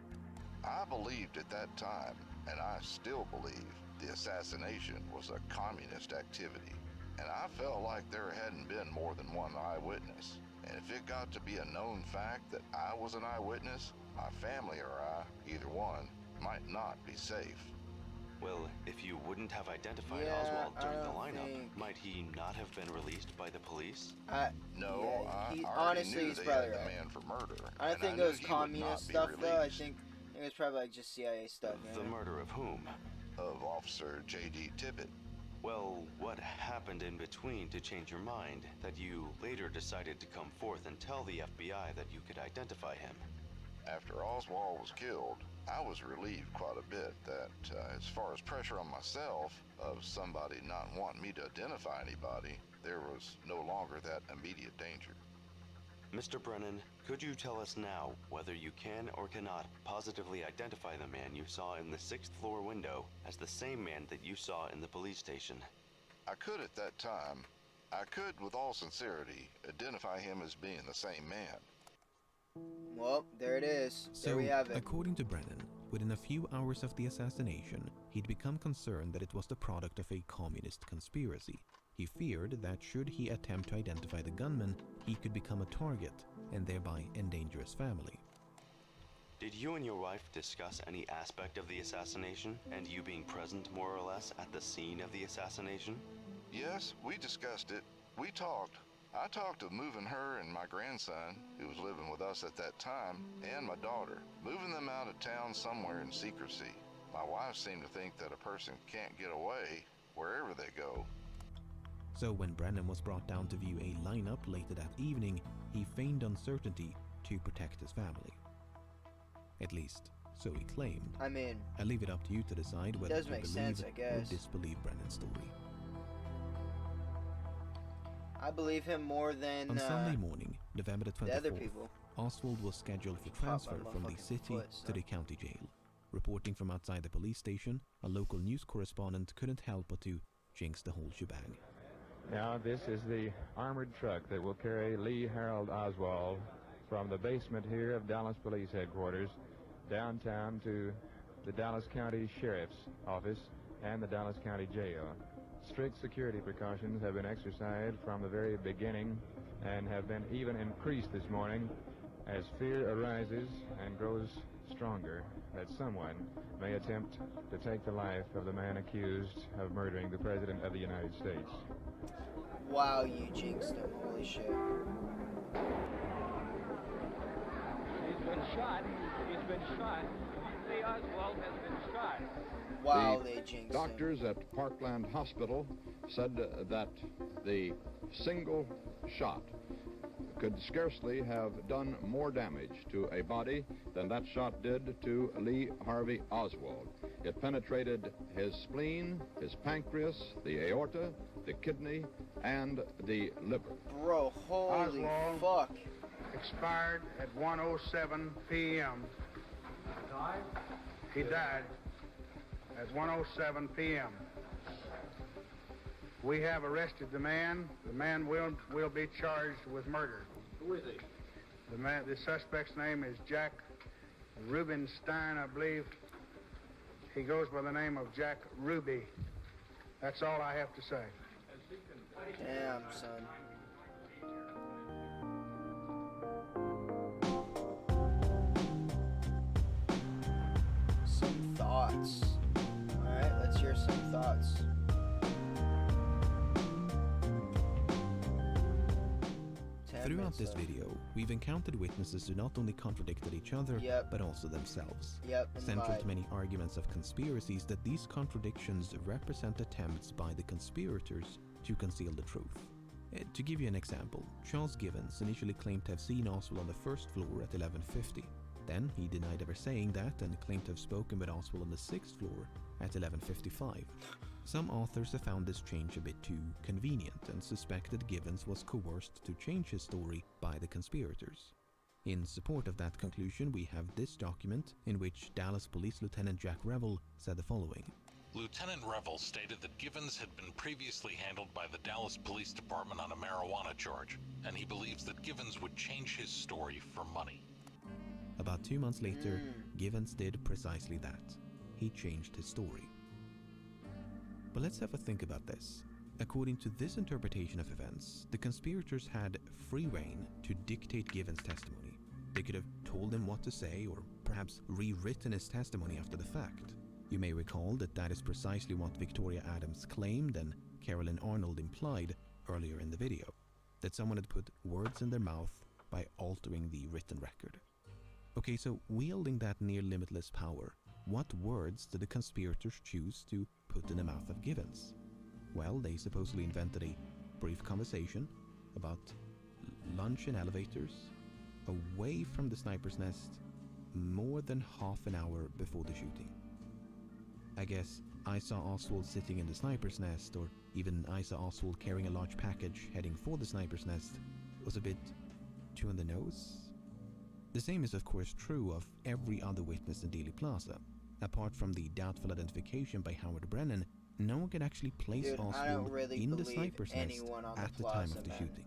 I believed at that time, and I still believe, the assassination was a communist activity. And I felt like there hadn't been more than one eyewitness. And if it got to be a known fact that I was an eyewitness, my family or I, either one, might not be safe. Well, if you wouldn't have identified Yeah, Oswald I during the don't lineup, think- might he not have been released by the police? No, yeah, he- I already honestly, knew he's they probably had the right. man for murder. I don't and think knew it was he would not communist be stuff, though. I released. think it was probably like just CIA stuff. The murder of whom? Of Officer J.D. Tippett. Well, what happened in between to change your mind that you later decided to come forth and tell the FBI that you could identify him? After Oswald was killed, I was relieved quite a bit that as far as pressure on myself of somebody not wanting me to identify anybody, there was no longer that immediate danger. Mr. Brennan, could you tell us now whether you can or cannot positively identify the man you saw in the 6th floor window as the same man that you saw in the police station? I could at that time. I could, with all sincerity, identify him as being the same man. Well, there it is. So, there we have it. according to Brennan, within a few hours of the assassination, he'd become concerned that it was the product of a communist conspiracy. He feared that should he attempt to identify the gunman, he could become a target and thereby endanger his family. Did you and your wife discuss any aspect of the assassination and you being present more or less at the scene of the assassination? Yes, we discussed it. We talked. I talked of moving her and my grandson, who was living with us at that time, and my daughter, moving them out of town somewhere in secrecy. My wife seemed to think that a person can't get away wherever they go. So when Brennan was brought down to view a lineup later that evening, he feigned uncertainty to protect his family. At least, so he claimed. I mean, I'll leave it up to you to decide whether does to make believe sense, I or guess. disbelieve Brennan's story. I believe him more than On Sunday morning, November the 24th, the other people. Oswald was scheduled for Pop my transfer from the motherfucking city foot, to son. the county jail. Reporting from outside the police station, a local news correspondent couldn't help but to jinx the whole shebang. Now, this is the armored truck that will carry Lee Harold Oswald from the basement here of Dallas Police Headquarters downtown to the Dallas County Sheriff's Office and the Dallas County Jail. Strict security precautions have been exercised from the very beginning and have been even increased this morning as fear arises and grows stronger that someone may attempt to take the life of the man accused of murdering the President of the United States. Wow, you jinxed him. Holy shit. He's been shot. He's been shot. Lee Oswald has been shot. Wow, they jinxed him. Doctors at Parkland Hospital said that the single shot could scarcely have done more damage to a body than that shot did to Lee Harvey Oswald. It penetrated his spleen, his pancreas, the aorta, the kidney, and the liver. Bro, holy Oswald fuck. expired at 1:07 p.m. He died at 1:07 p.m. We have arrested the man. The man will be charged with murder. Who is he? The suspect's name is Jack Rubenstein, I believe. He goes by the name of Jack Ruby. That's all I have to say. Damn, son. Some thoughts. Alright, let's hear some thoughts. Throughout this video, we've encountered witnesses who not only contradicted each other, but also themselves. Central to many arguments of conspiracies that these contradictions represent attempts by the conspirators to conceal the truth. To give you an example, Charles Givens initially claimed to have seen Oswald on the first floor at 11:50. Then he denied ever saying that and claimed to have spoken with Oswald on the 6th floor at 11:55. Some authors have found this change a bit too convenient and suspected Givens was coerced to change his story by the conspirators. In support of that conclusion, we have this document in which Dallas Police Lieutenant Jack Revel said the following. Lieutenant Revel stated that Givens had been previously handled by the Dallas Police Department on a marijuana charge, and he believes that Givens would change his story for money. About 2 months later, Givens did precisely that. He changed his story. But let's have a think about this. According to this interpretation of events, the conspirators had free rein to dictate Givens' testimony. They could have told him what to say or perhaps rewritten his testimony after the fact. You may recall that that is precisely what Victoria Adams claimed and Carolyn Arnold implied earlier in the video, that someone had put words in their mouth by altering the written record. Okay, so wielding that near limitless power, what words did the conspirators choose to put in the mouth of Givens? Well, they supposedly invented a brief conversation about lunch in elevators away from the sniper's nest more than half an hour before the shooting. I guess I saw Oswald sitting in the sniper's nest, or even I saw Oswald carrying a large package heading for the sniper's nest, was a bit too on the nose. The same is of course true of every other witness in Dealey Plaza. Apart from the doubtful identification by Howard Brennan, no one could actually place Oswald in the sniper's nest at the time of the shooting.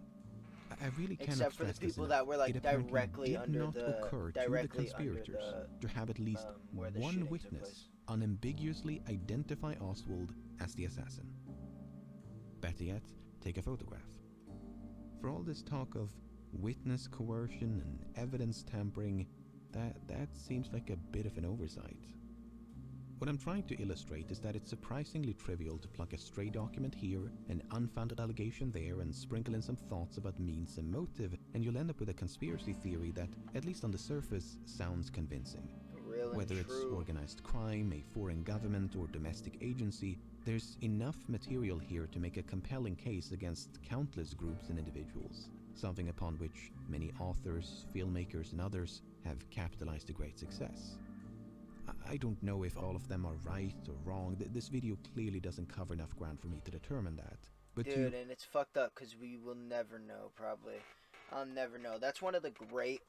I really cannot except for the stress this people enough. that were like It apparently directly did under not the occur to the conspirators to have at least where the one shooting took witness place. unambiguously identify Oswald as the assassin. Better yet, take a photograph. For all this talk of witness coercion and evidence tampering, that seems like a bit of an oversight. What I'm trying to illustrate is that it's surprisingly trivial to pluck a stray document here, an unfounded allegation there, and sprinkle in some thoughts about means and motive, and you'll end up with a conspiracy theory that, at least on the surface, sounds convincing. Whether it's organized crime, a foreign government, or domestic agency, there's enough material here to make a compelling case against countless groups and individuals, something upon which many authors, filmmakers, and others have capitalized to great success. I don't know if all of them are right or wrong. This video clearly doesn't cover enough ground for me to determine that. But dude, and it's fucked up because we will never know, probably. I'll never know. That's one of the great,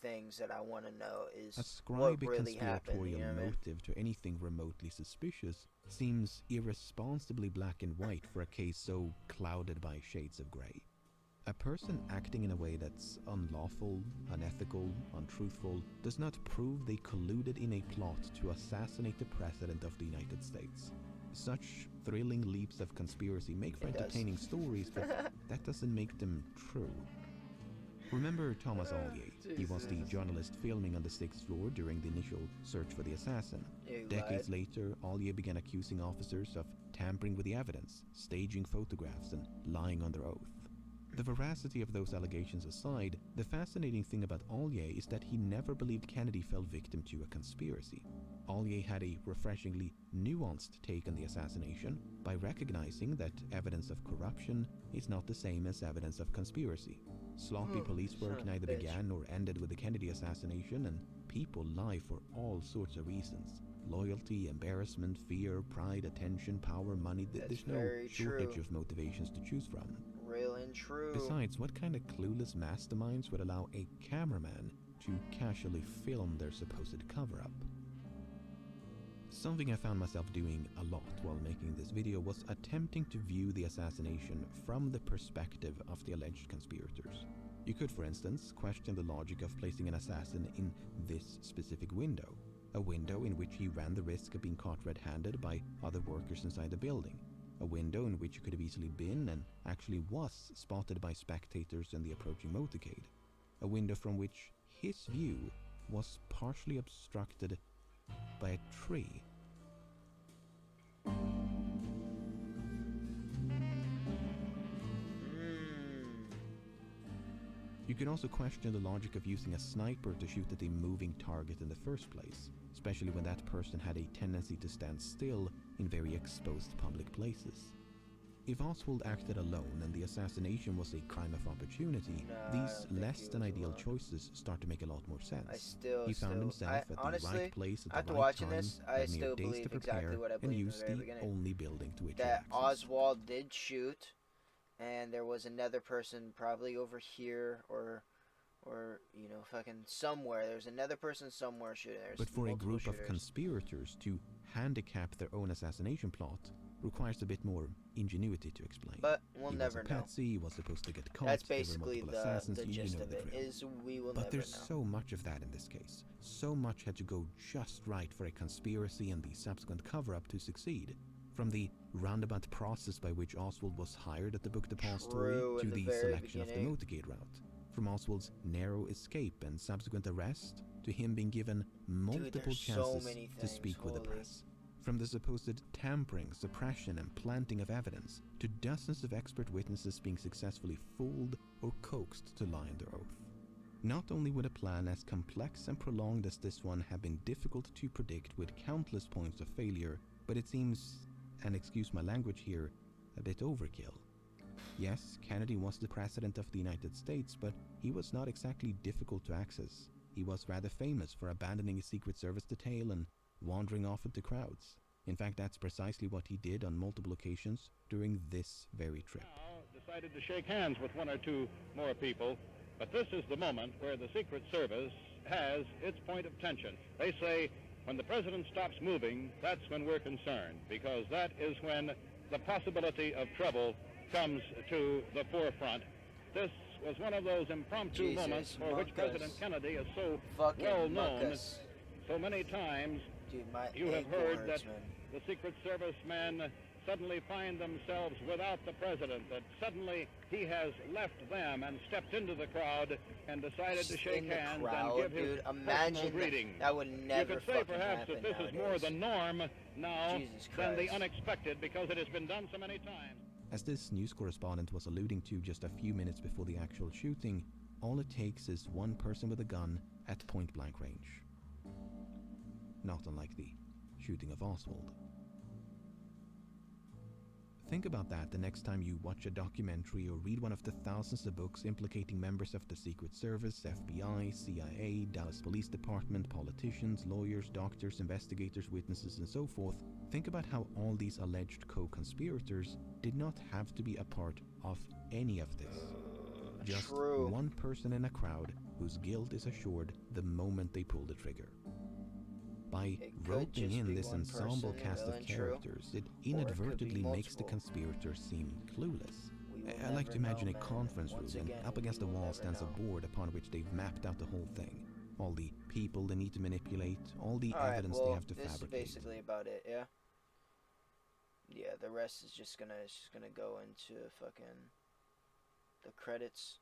things that I want to know is what ascribing really happened. conspiratorial You know what I mean? motive to anything remotely suspicious seems irresponsibly black and white for a case so clouded by shades of grey. A person acting in a way that's unlawful, unethical, untruthful does not prove they colluded in a plot to assassinate the President of the United States. Such thrilling leaps of conspiracy make for entertaining stories, but that doesn't make them true. Remember Thomas Ollier? He was the journalist filming on the 6th floor during the initial search for the assassin. Decades later, Ollier began accusing officers of tampering with the evidence, staging photographs, and lying on their oath. The veracity of those allegations aside, the fascinating thing about Ollier is that he never believed Kennedy fell victim to a conspiracy. Ollier had a refreshingly nuanced take on the assassination by recognizing that evidence of corruption is not the same as evidence of conspiracy. Sloppy police work neither began nor ended with the Kennedy assassination, and people lie for all sorts of reasons. Loyalty, embarrassment, fear, pride, attention, power, money. There's no shortage of motivations to choose from. Real and true. Besides, what kind of clueless masterminds would allow a cameraman to casually film their supposed cover-up? Something I found myself doing a lot while making this video was attempting to view the assassination from the perspective of the alleged conspirators. You could, for instance, question the logic of placing an assassin in this specific window, a window in which he ran the risk of being caught red-handed by other workers inside the building, a window in which he could have easily been and actually was spotted by spectators in the approaching motorcade, a window from which his view was partially obstructed by a tree. You can also question the logic of using a sniper to shoot at a moving target in the first place, especially when that person had a tendency to stand still in very exposed public places. If Oswald acted alone and the assassination was a crime of opportunity, these less than ideal choices start to make a lot more sense. He found himself at the right place at the right time, had mere days to prepare, and used the only building to which he had access. Oswald did shoot, and there was another person probably over here or you know, fucking somewhere. There's another person somewhere shooting. But for a group of conspirators to handicap their own assassination plot requires a bit more ingenuity to explain. But we'll never know. Patsy, he was supposed to get caught. That's basically the gist of it, is we will never know. But there's so much of that in this case. So much had to go just right for a conspiracy and the subsequent cover-up to succeed. From the roundabout process by which Oswald was hired at the book depository to the selection of the motorcade route. From Oswald's narrow escape and subsequent arrest to him being given multiple chances to speak with the press. From the supposed tampering, suppression and planting of evidence to dozens of expert witnesses being successfully fooled or coaxed to lie under oath. Not only would a plan as complex and prolonged as this one have been difficult to predict with countless points of failure, but it seems, and excuse my language here, a bit overkill. Yes, Kennedy was the President of the United States, but he was not exactly difficult to access. He was rather famous for abandoning his Secret Service detail and wandering off into crowds. In fact, that's precisely what he did on multiple occasions during this very trip. Now decided to shake hands with one or two more people, but this is the moment where the Secret Service has its point of tension. They say, when the president stops moving, that's when we're concerned, because that is when the possibility of trouble comes to the forefront. This was one of those impromptu moments for which President Kennedy is so well known. So many times you have heard that the Secret Service men suddenly find themselves without the president, that suddenly he has left them and stepped into the crowd and decided to shake hands and give his personal greeting. That would never You could say perhaps that this is more the norm now than the unexpected, because it has been done so many times. As this news correspondent was alluding to just a few minutes before the actual shooting, all it takes is one person with a gun at point-blank range. Not unlike the shooting of Oswald. Think about that the next time you watch a documentary or read one of the thousands of books implicating members of the Secret Service, FBI, CIA, Dallas Police Department, politicians, lawyers, doctors, investigators, witnesses, and so forth. Think about how all these alleged co-conspirators did not have to be a part of any of this. Just one person in a crowd whose guilt is assured the moment they pull the trigger. By roping in this ensemble cast of characters, it inadvertently makes the conspirators seem clueless. I like to imagine a conference room, and up against the wall stands a board upon which they've mapped out the whole thing. All the people they need to manipulate, all the evidence they have to fabricate. This is basically about it, yeah? Yeah, the rest is just gonna go into fucking the credits.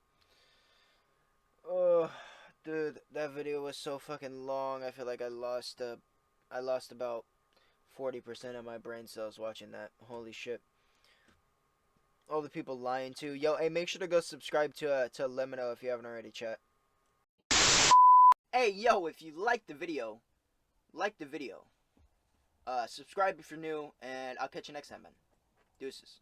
Oh, dude, that video was so fucking long. I feel like I lost about 40% of my brain cells watching that. Holy shit. All the people lying too. Yo, hey, make sure to go subscribe to Lemmino if you haven't already, chat. Hey, yo, if you liked the video, subscribe if you're new, and I'll catch you next time, man. Deuces.